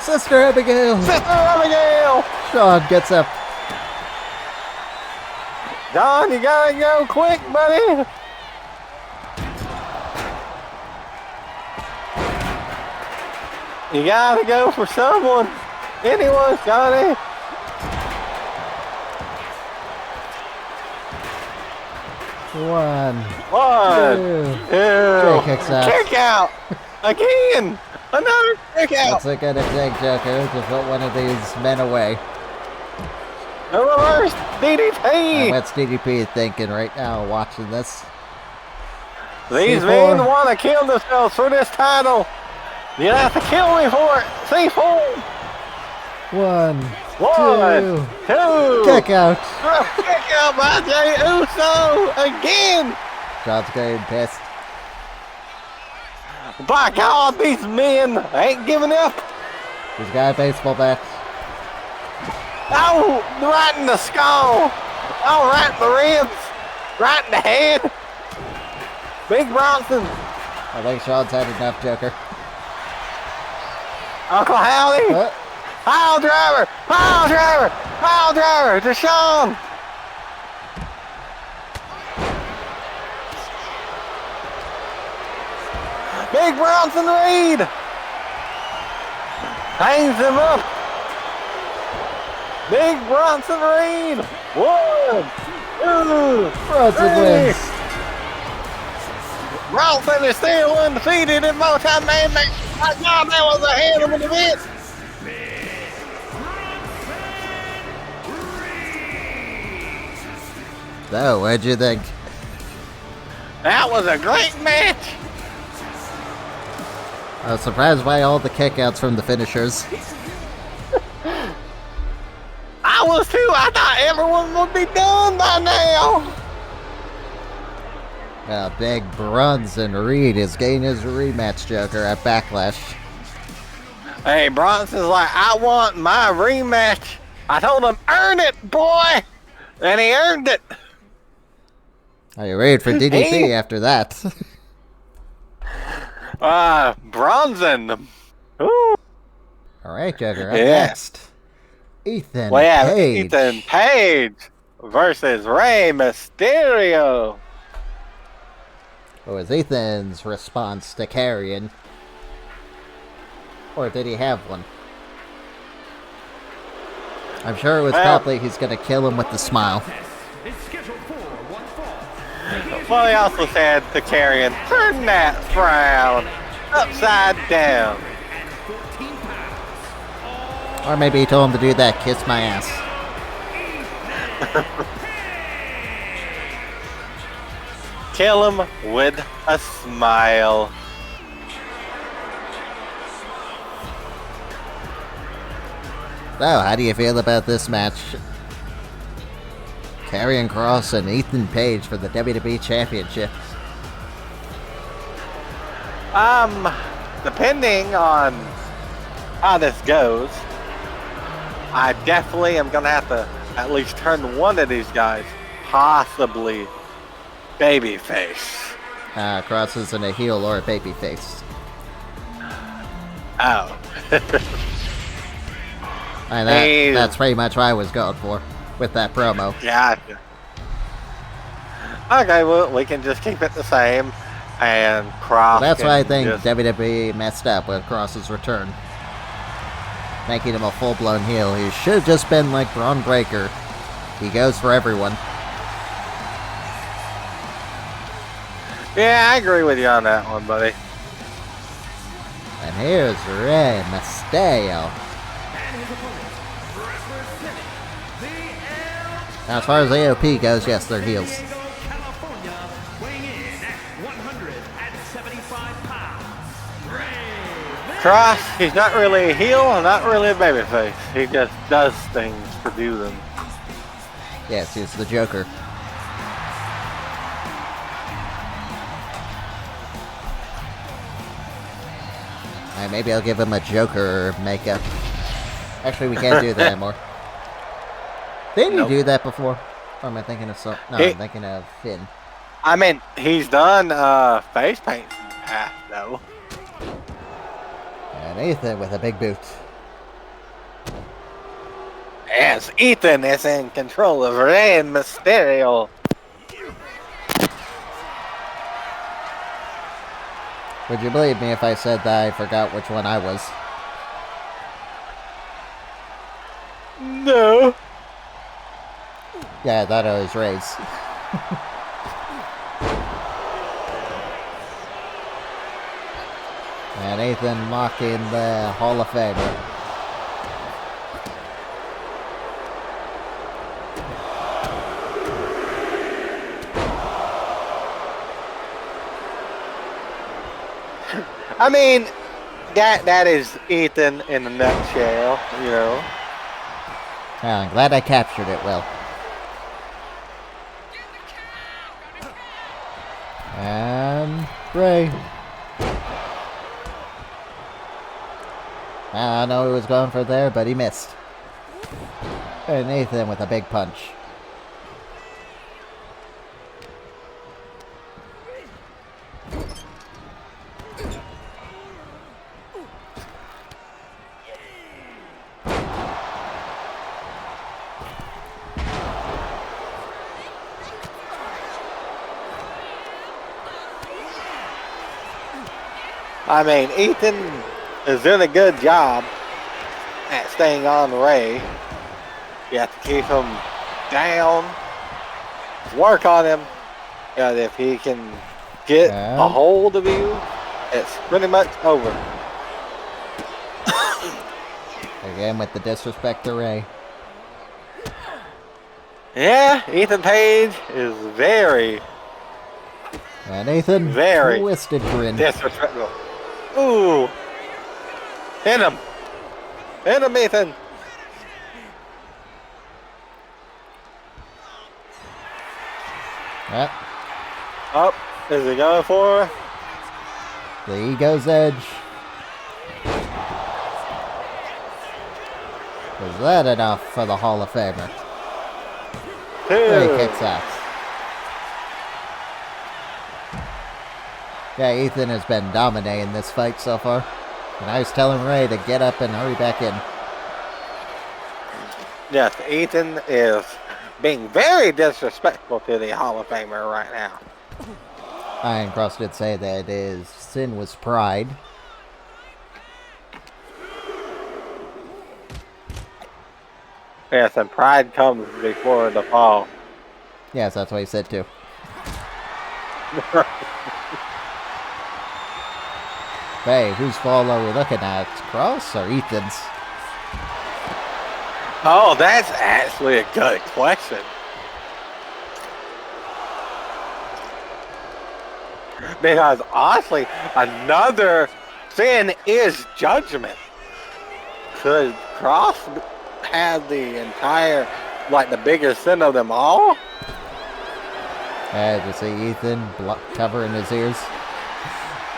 Sister Abigail. Sister Abigail. Shawn gets up. John, you gotta go quick, buddy. You gotta go for someone. Anyone, Johnny. One. 1, 2. Jey kicks out. Kick out. Again. Another kick out. What's it gonna take, Joker, to put one of these men away? The reverse DDT. And what's DDP thinking right now watching this? These C4. men want to kill themselves for this title. You have to kill me for it. C4. 1, 1, 2. Kick out. Kick out by Jey Uso again. Shawn's getting pissed. By God, these men ain't giving up. He's got a baseball bat. Oh, right in the skull. Oh, right in the ribs. Right in the head. Big Bronson. I think Shawn's had enough, Joker. Uncle Howdy. What? Pile driver. Pile driver. Pile driver to Shawn. Big Bronson Reed. Hangs him up. Big Bronson Reed. 1, 2, Bronson 3. wins. Bronson is still undefeated in multi-man match. My God, that was a hell of an event. So, what'd you think? That was a great match. I was surprised by all the kickouts from the finishers. I was too. I thought everyone would be done by now. Big Bronson Reed is getting his rematch, Joker, at Backlash. Hey, Bronson's like, I want my rematch. I told him, earn it, boy. And he earned it. Are you ready for DDT after that? Bronson. Ooh. Alright, Joker, up Yeah. next. Ethan We have Page. Ethan Page versus Rey Mysterio. What was Ethan's response to carrying? Or did he have one? I'm sure it was probably he's gonna kill him with the smile. It's scheduled for one fall. Well, he also said to Carrion, turn that frown upside down. 14 pounds. Or maybe he told him to do that, kiss my ass. Kill him with a smile. So, how do you feel about this match? Karrion Kross and Ethan Page for the WWE Championship. Depending on how this goes, I definitely am gonna have to at least turn one of these guys, possibly babyface. Kross isn't a heel or a babyface. Oh. And that's pretty much what I was going for with that promo. Gotcha. Okay, well, we can just keep it the same, and Kross. That's why I can think just- WWE messed up with Kross's return. Making him a full-blown heel. He should have just been like Braun Breaker. He goes for everyone. Yeah, I agree with you on that one, buddy. And here's Rey Mysterio. Now, as far as AOP goes, yes, they're heels. California, weighing in at 175 pounds. Kross, he's not really a heel, not really a babyface. He just does things to do them. Yes, he's the Joker. Alright, maybe I'll give him a Joker makeup. Actually, we can't do that anymore. Didn't Nope. he do that before? Or am I thinking of some? No, He- I'm thinking of Finn. I mean, he's done face paint in the past, though. And Ethan with a big boot. Yes, Ethan is in control of Rey Mysterio. Would you believe me if I said that I forgot which one I was? No. Yeah, I thought I was Rey's. And Ethan mocking the Hall of Famer. I mean, that is Ethan in a nutshell, you know. Yeah, I'm glad I captured it well. And Rey. I don't know who was going for there, but he missed. And Ethan with a big punch. I mean, Ethan is doing a good job at staying on Ray. You have to keep him down, work on him. And if he can get a hold of you, it's pretty much over. Again with the disrespect to Ray. Yeah, Ethan Page is very, and Ethan, very twisted grin. Disrespectful. Ooh. Hit him. Hit him, Ethan. Yep. Up. Is he going for her? The Ego's Edge. Was that enough for the Hall of Famer? Ray kicks ass. Yeah, Ethan has been dominating this fight so far. And I was telling Ray to get up and hurry back in. Yes, Ethan is being very disrespectful to the Hall of Famer right now. Iron Cross did say that his sin was pride. Yes, and pride comes before the fall. Yes, that's what he said too. Hey, whose fall are we looking at? Cross or Ethan's? Oh, that's actually a good question. Because honestly, another sin is judgment. Could Cross have the entire, like the biggest sin of them all? Did you see Ethan covering his ears?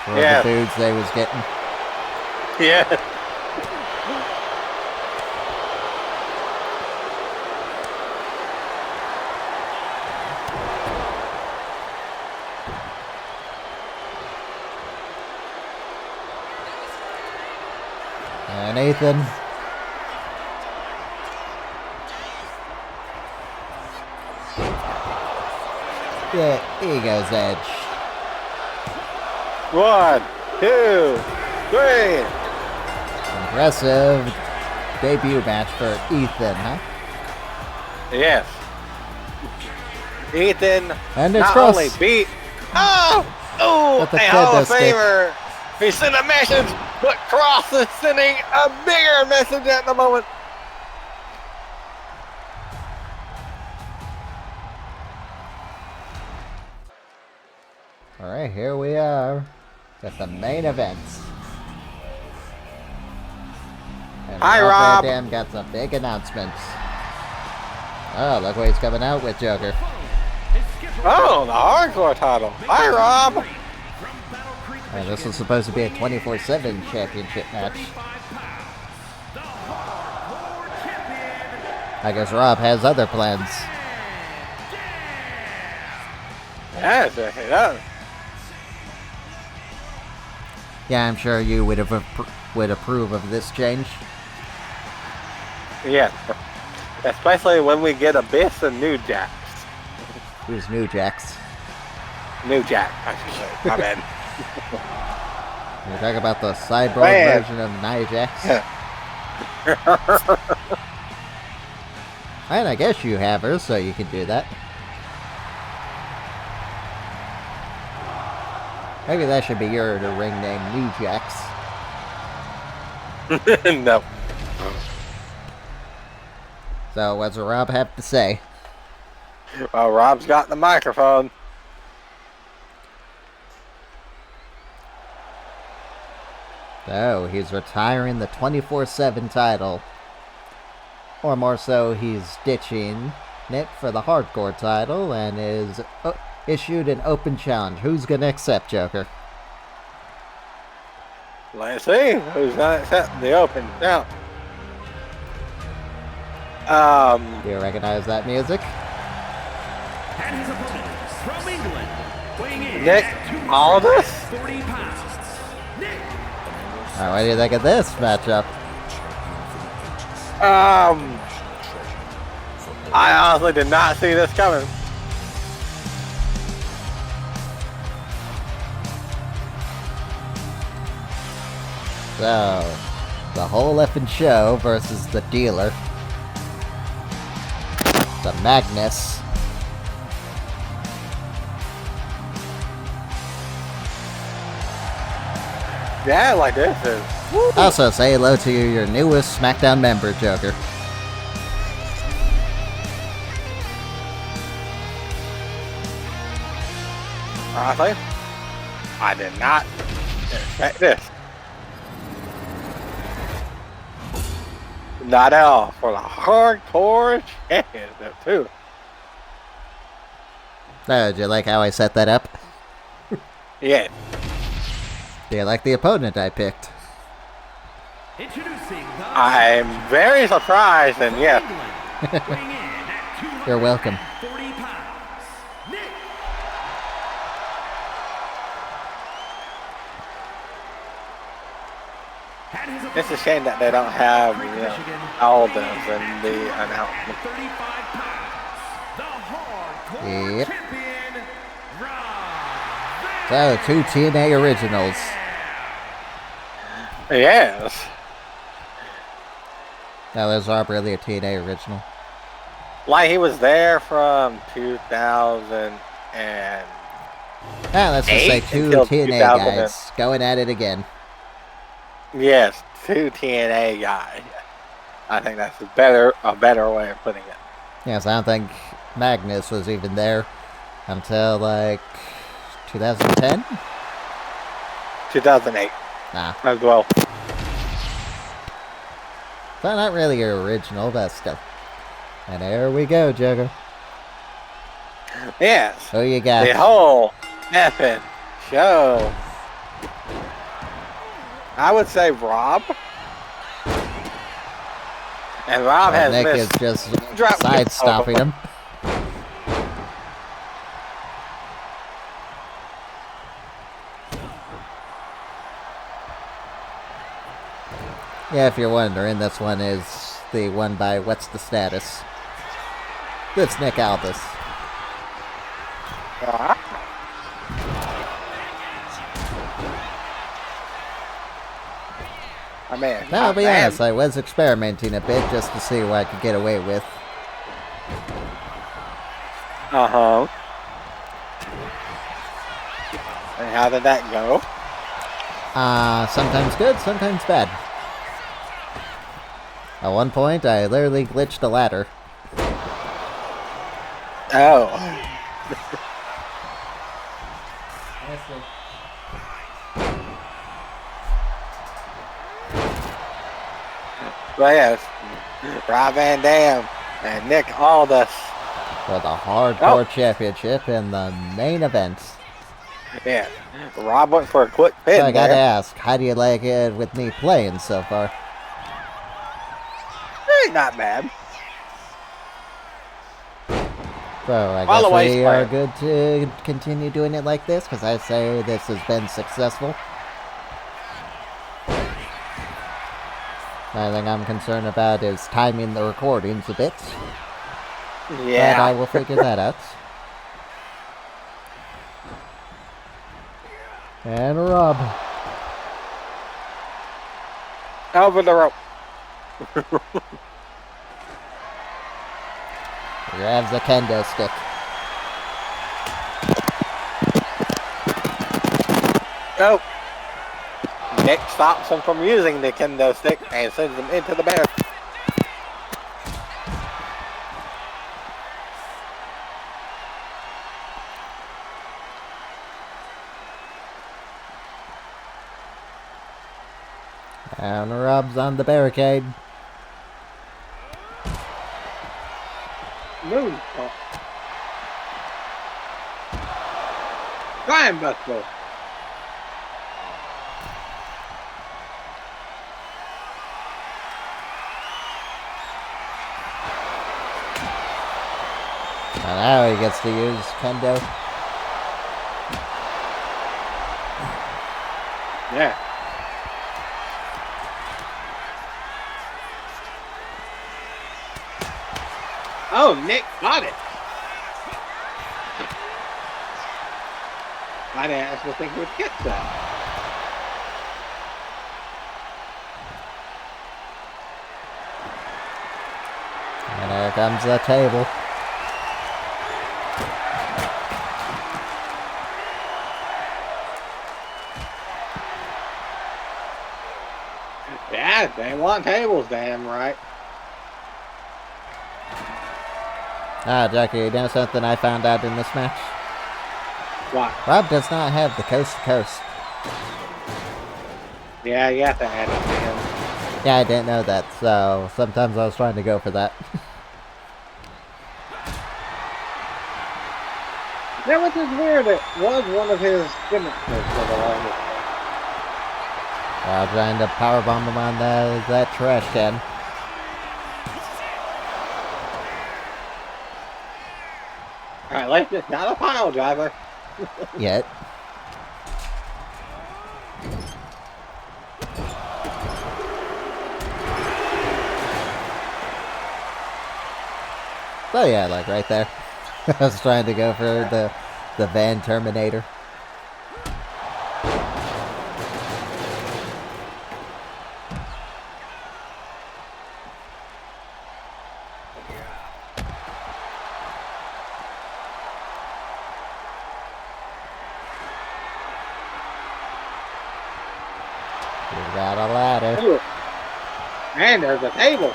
For Yeah. the foods they was getting. Yeah. And Ethan. The Ego's Edge. 1, 2, 3. Impressive debut match for Ethan, huh? Yes. Ethan And it's not Cross. only beat. Oh! Oh! With the A Hall of kendo stick. Famer. He sent a message, but Cross is sending a bigger message at the moment. Alright, here we are at the main event. And Hi, Rob. Van Dam got some big announcements. Oh, look what he's coming out with, Joker. Oh, the hardcore title. Hi, Rob. And this was supposed to be a 24/7 championship match. I guess Rob has other plans. Yes, it does. Yeah, I'm sure you would approve of this change. Yes. Especially when we get Abyss and New Jack. Who's New Jax? New Jack, I should say. My bad. We're talking about the cyborg Man. version of Nia Jax. And I guess you have her, so you can do that. Maybe that should be your ring name, New Jax. No. So, what's Rob have to say? Well, Rob's got the microphone. So, he's retiring the 24/7 title. Or more so, he's ditching it for the hardcore title and is issued an open challenge. Who's gonna accept, Joker? Let's see who's gonna accept the open count. Do you recognize that music? And his opponent from England, weighing in Nick at Aldis? 240 pounds. Nick. Alright, what do you think of this matchup? I honestly did not see this coming. So, the whole effing show versus the dealer. The Magnus. Yeah, like this is. Also, say hello to your newest SmackDown member, Joker. Honestly, I did not expect this. Not at all for the hardcore championship too. Oh, do you like how I set that up? Yeah. Do you like the opponent I picked? Introducing the I'm very surprised, and yeah, England, weighing in at You're welcome. 240 pounds. Nick. And his it's a opponent shame that they don't have, from you Michigan, know, Aldis weighing in at the announcement. 35 pounds. The hardcore Yep. champion, Rob. So, 2 TNA originals. Yes. Now, there's Rob really a TNA original. Like he was there from 2000 and Let's just say 8 2 until TNA 2000. guys going at it again. yes, 2 TNA guys. I think that's a better way of putting it. Yes, I don't think Magnus was even there until, like, 2010? 2008 Nah. as well. So not really your original, but still. And there we go, Joker. Yes. Who you got? The whole effing show. I would say Rob. And Rob has Nick is missed. just drop- side-stopping him. Yeah, if you're wondering, this one is the one by What's the Status? That's Nick Aldis. I mean, Now, I'll be I am- honest, I was experimenting a bit just to see what I could get away with. Uh-huh. And how did that go? Sometimes good, sometimes bad. At one point, I literally glitched a ladder. Oh. Well, yes. Rob Van Dam and Nick Aldis. For the Hardcore Oh. Championship in the main event. Yeah. Rob went for a quick pin So I gotta there. ask, how do you like it with me playing so far? Not bad. So I All the guess way we are square. good to continue doing it like this, because I say this has been successful. The only thing I'm concerned about is timing the recordings a bit. But I Yeah. will figure that out. And Rob. Over the rope. Grabs a kendo stick. Oh. Nick stops him from using the kendo stick and sends him into the bear. And Rob's on the barricade. Move. Flying buster. now he gets to use Kendo. Yeah. Oh, Nick got it. I didn't actually think he would get that. And there comes the table. Yeah, they want tables, damn right. Jackie, you know something I found out in this match? What? Rob does not have the coast to coast. Yeah, you have to add it, man. Yeah, I didn't know that, so sometimes I was trying to go for that. That was just weird. It was one of his gimmicks for the longest time. While trying to powerbomb him on that trash can. Alright, let's just not a pile driver. Yet. So yeah, like right there. I was trying to go for the Van Terminator. We got a ladder. Ooh. And there's a table.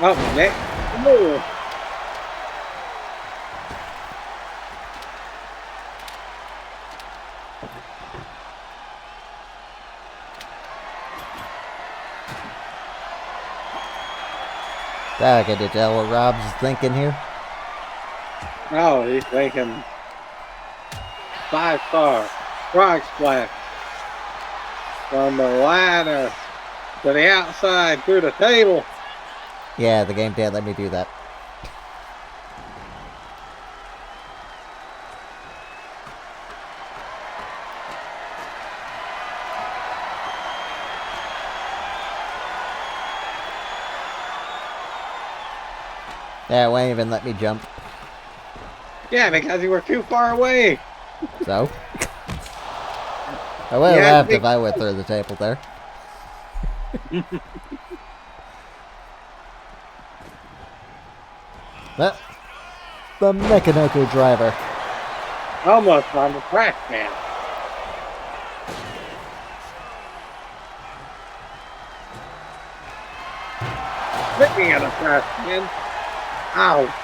Oh, Nick. Ooh. I can tell what Rob's thinking here. Oh, he's thinking 5-star frog splash from the ladder to the outside through the table. Yeah, the game didn't let me do that. Yeah, it won't even let me jump. Yeah, because you were too far away. So? I would have laughed if I went through the table there. But the Mechanoko driver. Almost on the trash can. Speaking of the trash can. Ow.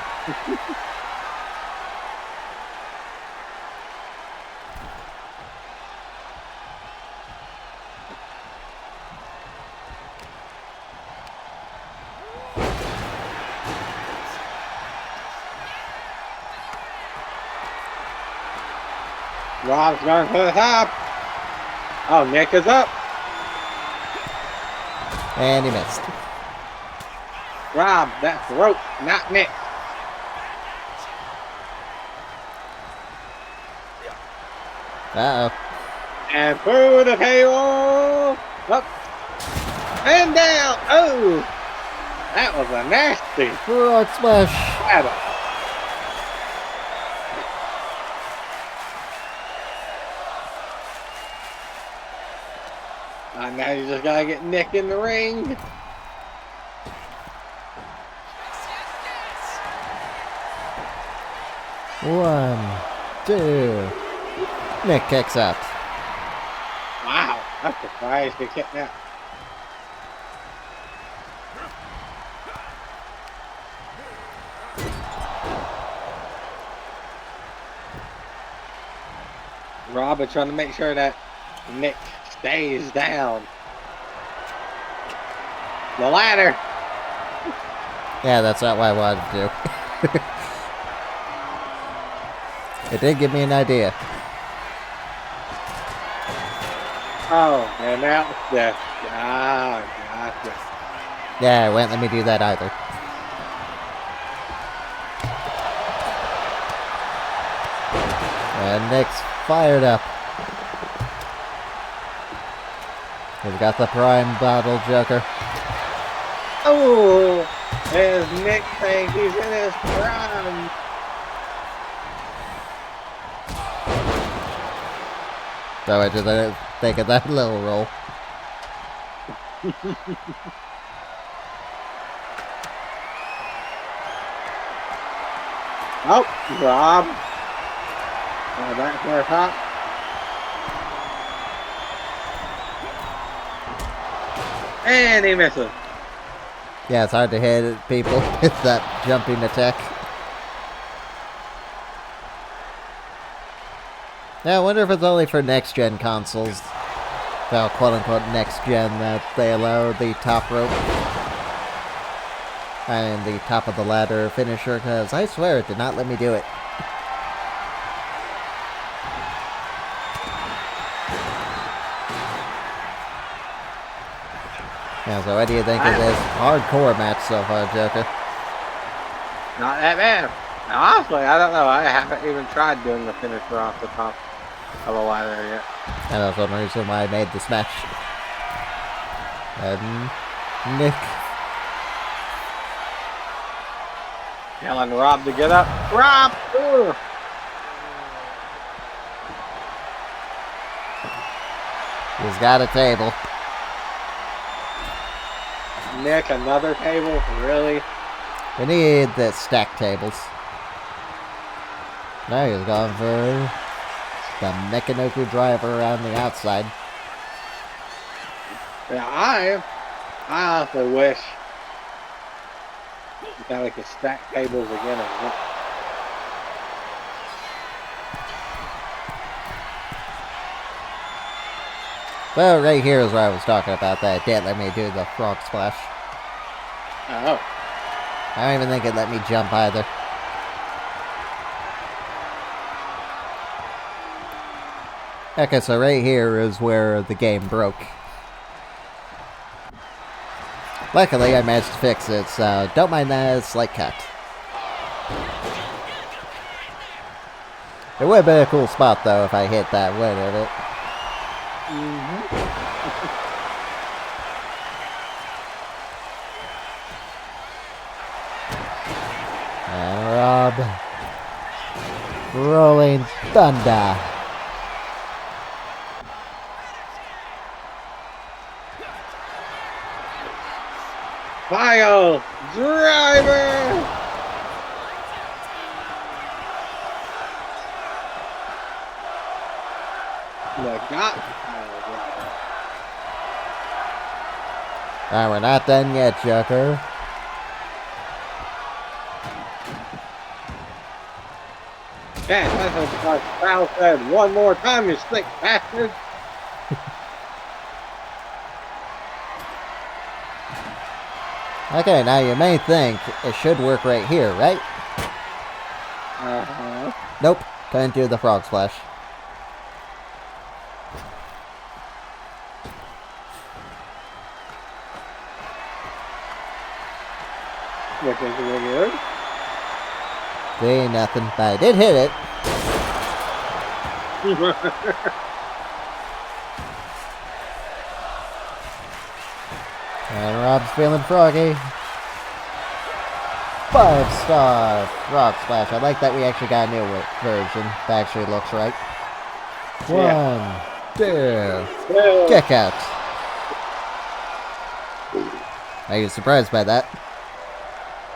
Rob's going for the top. Oh, Nick is up. And he missed. Rob, that's rope, not Nick. Uh-oh. And through the table. Up. And down. Oh. That was a nasty Frog splash. battle. Now you just gotta get Nick in the ring. One, two. Nick kicks out. Wow, I'm surprised he kept that. Rob is trying to make sure that Nick stays down. The ladder. Yeah, that's not what I wanted to do. It did give me an idea. Oh, and that was the. Ah, gotcha. Yeah, it won't let me do that either. And Nick's fired up. He's got the prime bottle joker. Oh, as Nick thinks he's in his prime. So what did I think of that little roll? Oh, Rob. Back to the top. And he misses. Yeah, it's hard to hit people with that jumping attack. Yeah, I wonder if it's only for next-gen consoles. Well, quote-unquote next-gen, that they allow the top rope and the top of the ladder finisher, because I swear it did not let me do it. Yeah, so what do you think of this hardcore match so far, Joker? Not that bad. Now, honestly, I don't know. I haven't even tried doing the finisher off the top of a ladder yet. And that's one reason why I made this match. And Nick. Telling Rob to get up. Rob! Ooh. He's got a table. Nick, another table? Really? We need the stack tables. Now he's gone for the Mechanoku driver around the outside. Yeah, I honestly wish that we could stack tables again. Well, right here is where I was talking about that. It didn't let me do the frog splash. Oh. I don't even think it let me jump either. Okay, so right here is where the game broke. Luckily, I managed to fix it, so don't mind that slight cut. It would have been a cool spot, though, if I hit that win of it. And Rob. Rolling Thunder. Pile driver! Alright, we're not done yet, Joker. Yeah, that's what Val said. One more time, you slick bastard. Okay, now you may think it should work right here, right? Uh-huh. Nope, couldn't do the frog splash. Which is really good. Ain't nothing, but I did hit it. And Rob's feeling froggy. 5-star frog splash. I like that we actually got a new version. That actually looks right. Yeah. 1, 2, kick out. Are you surprised by that?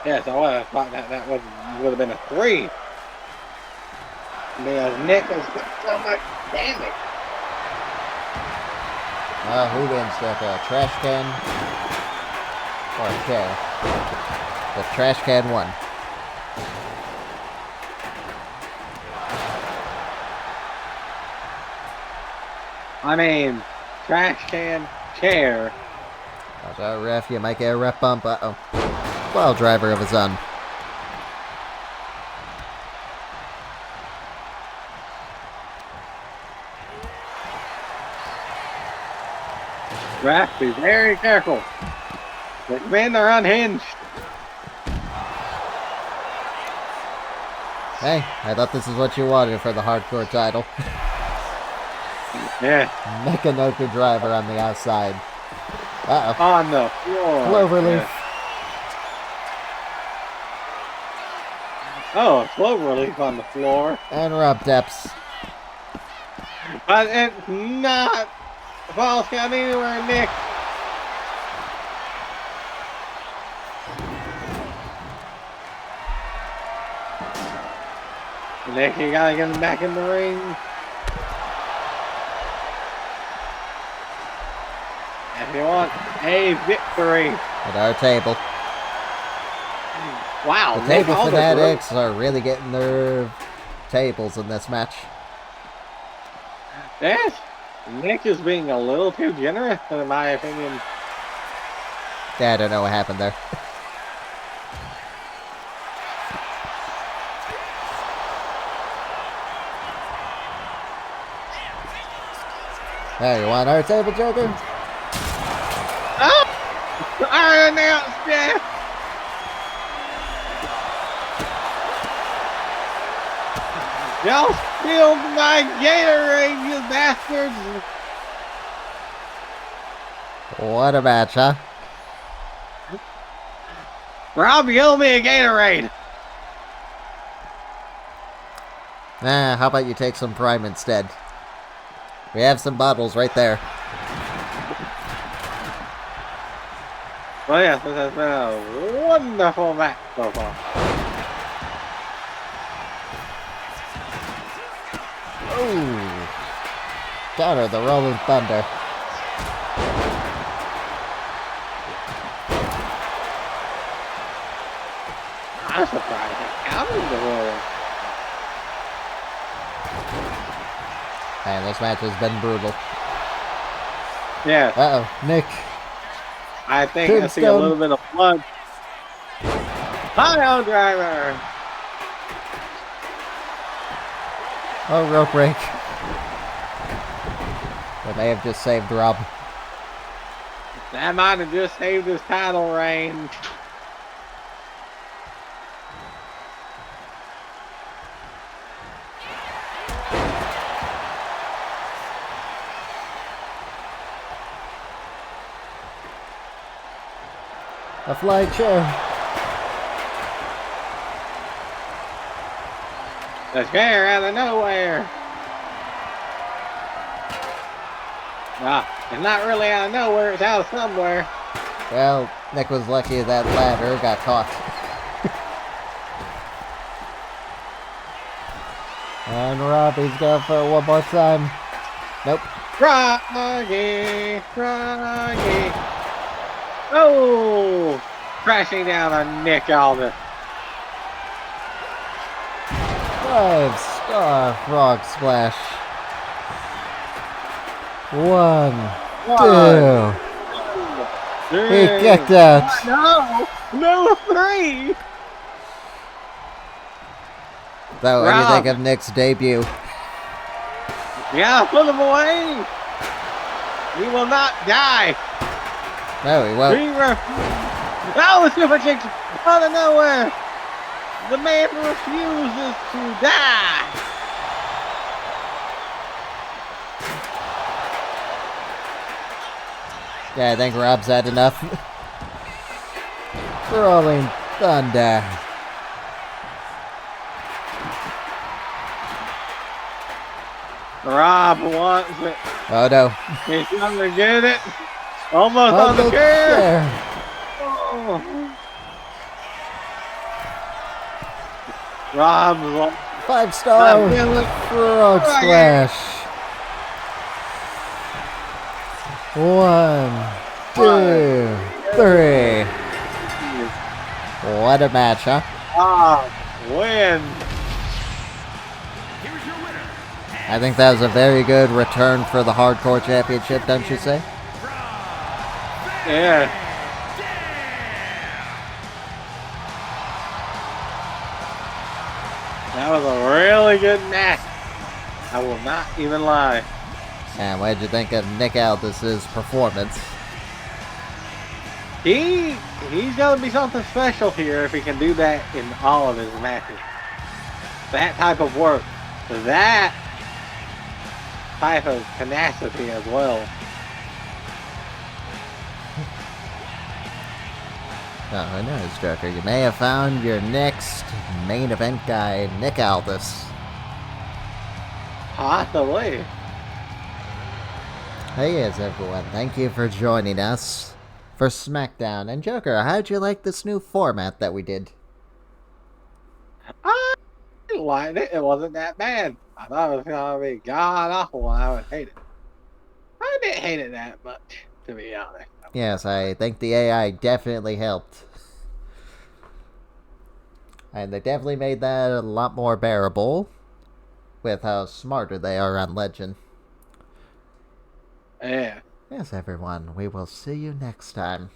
Yes, I would have thought that would have been a 3. Because Nick has got so much damage. Who wins, Joker? Trash can or a chair? The trash can won. I mean, trash can, chair. Watch out, ref. You might get a ref bump. Uh-oh. Well, driver of his own. have to be very careful. The men are unhinged. Hey, I thought this is what you wanted for the hardcore title. Yeah. Mechanoka driver on the outside. Uh-oh. On the floor. Cloverleaf. Yeah. Oh, a cloverleaf on the floor. And Rob Depps. But it's not false count anywhere, Nick. Nick, you gotta get him back in the ring. If you want a victory. At our table. Wow, The table fanatics are really getting their tables in this match. Yes, Nick is being a little too generous, in my opinion. Yeah, I don't know what happened there. Hey, you want our table, Joker? Oh! I announced that! Y'all spilled my Gatorade, you bastards! What a match, huh? Rob, you owe me a Gatorade! Nah, how about you take some Prime instead? We have some bottles right there. Well, yes, this has been a wonderful match so far. Ooh. Counter the Rolling Thunder. I'm surprised it counted the Rolling. Man, this match has been brutal. Yeah, Uh-oh, Nick. I think I see a little bit of blood. Pile driver! Oh, rope break. That may have just saved Rob. That might have just saved his title reign. A fly chair. The chair out of nowhere. Nah, it's not really out of nowhere, it's out of somewhere. Well, Nick was lucky that ladder got caught. And Robbie's going for it one more time. Nope. Froggy, Froggy. Oh! Crashing down on Nick Aldis. 5-star frog splash. 1, 2. He kicked out. No, 3. So, what do you think of Nick's debut? Yeah, put him away. He will not die. No, he won't. Oh, the super kick out of nowhere. The man refuses to die. Yeah, I think Rob's had enough. Rolling Thunder. Rob wants it. Oh no. He's gonna get it. Almost on the chair. Oh. Rob's 5-star frog splash. 1, 2, 3. What a match, huh? Win. I think that was a very good return for the Hardcore Championship, don't you say? Yeah. That was a really good match. I will not even lie. And what did you think of Nick Aldis' performance? he's gonna be something special here if he can do that in all of his matches. That type of work, that type of tenacity as well. Oh, who knows, Joker? You may have found your next main event guy, Nick Aldis. Possibly. Hey, yes, everyone. Thank you for joining us for SmackDown. And Joker, how'd you like this new format that we did? I liked it. It wasn't that bad. I thought it was gonna be god awful and I would hate it. I didn't hate it that much, to be honest. Yes, I think the AI definitely helped. And they definitely made that a lot more bearable with how smarter they are on Legend. Yeah. Yes, everyone, we will see you next time.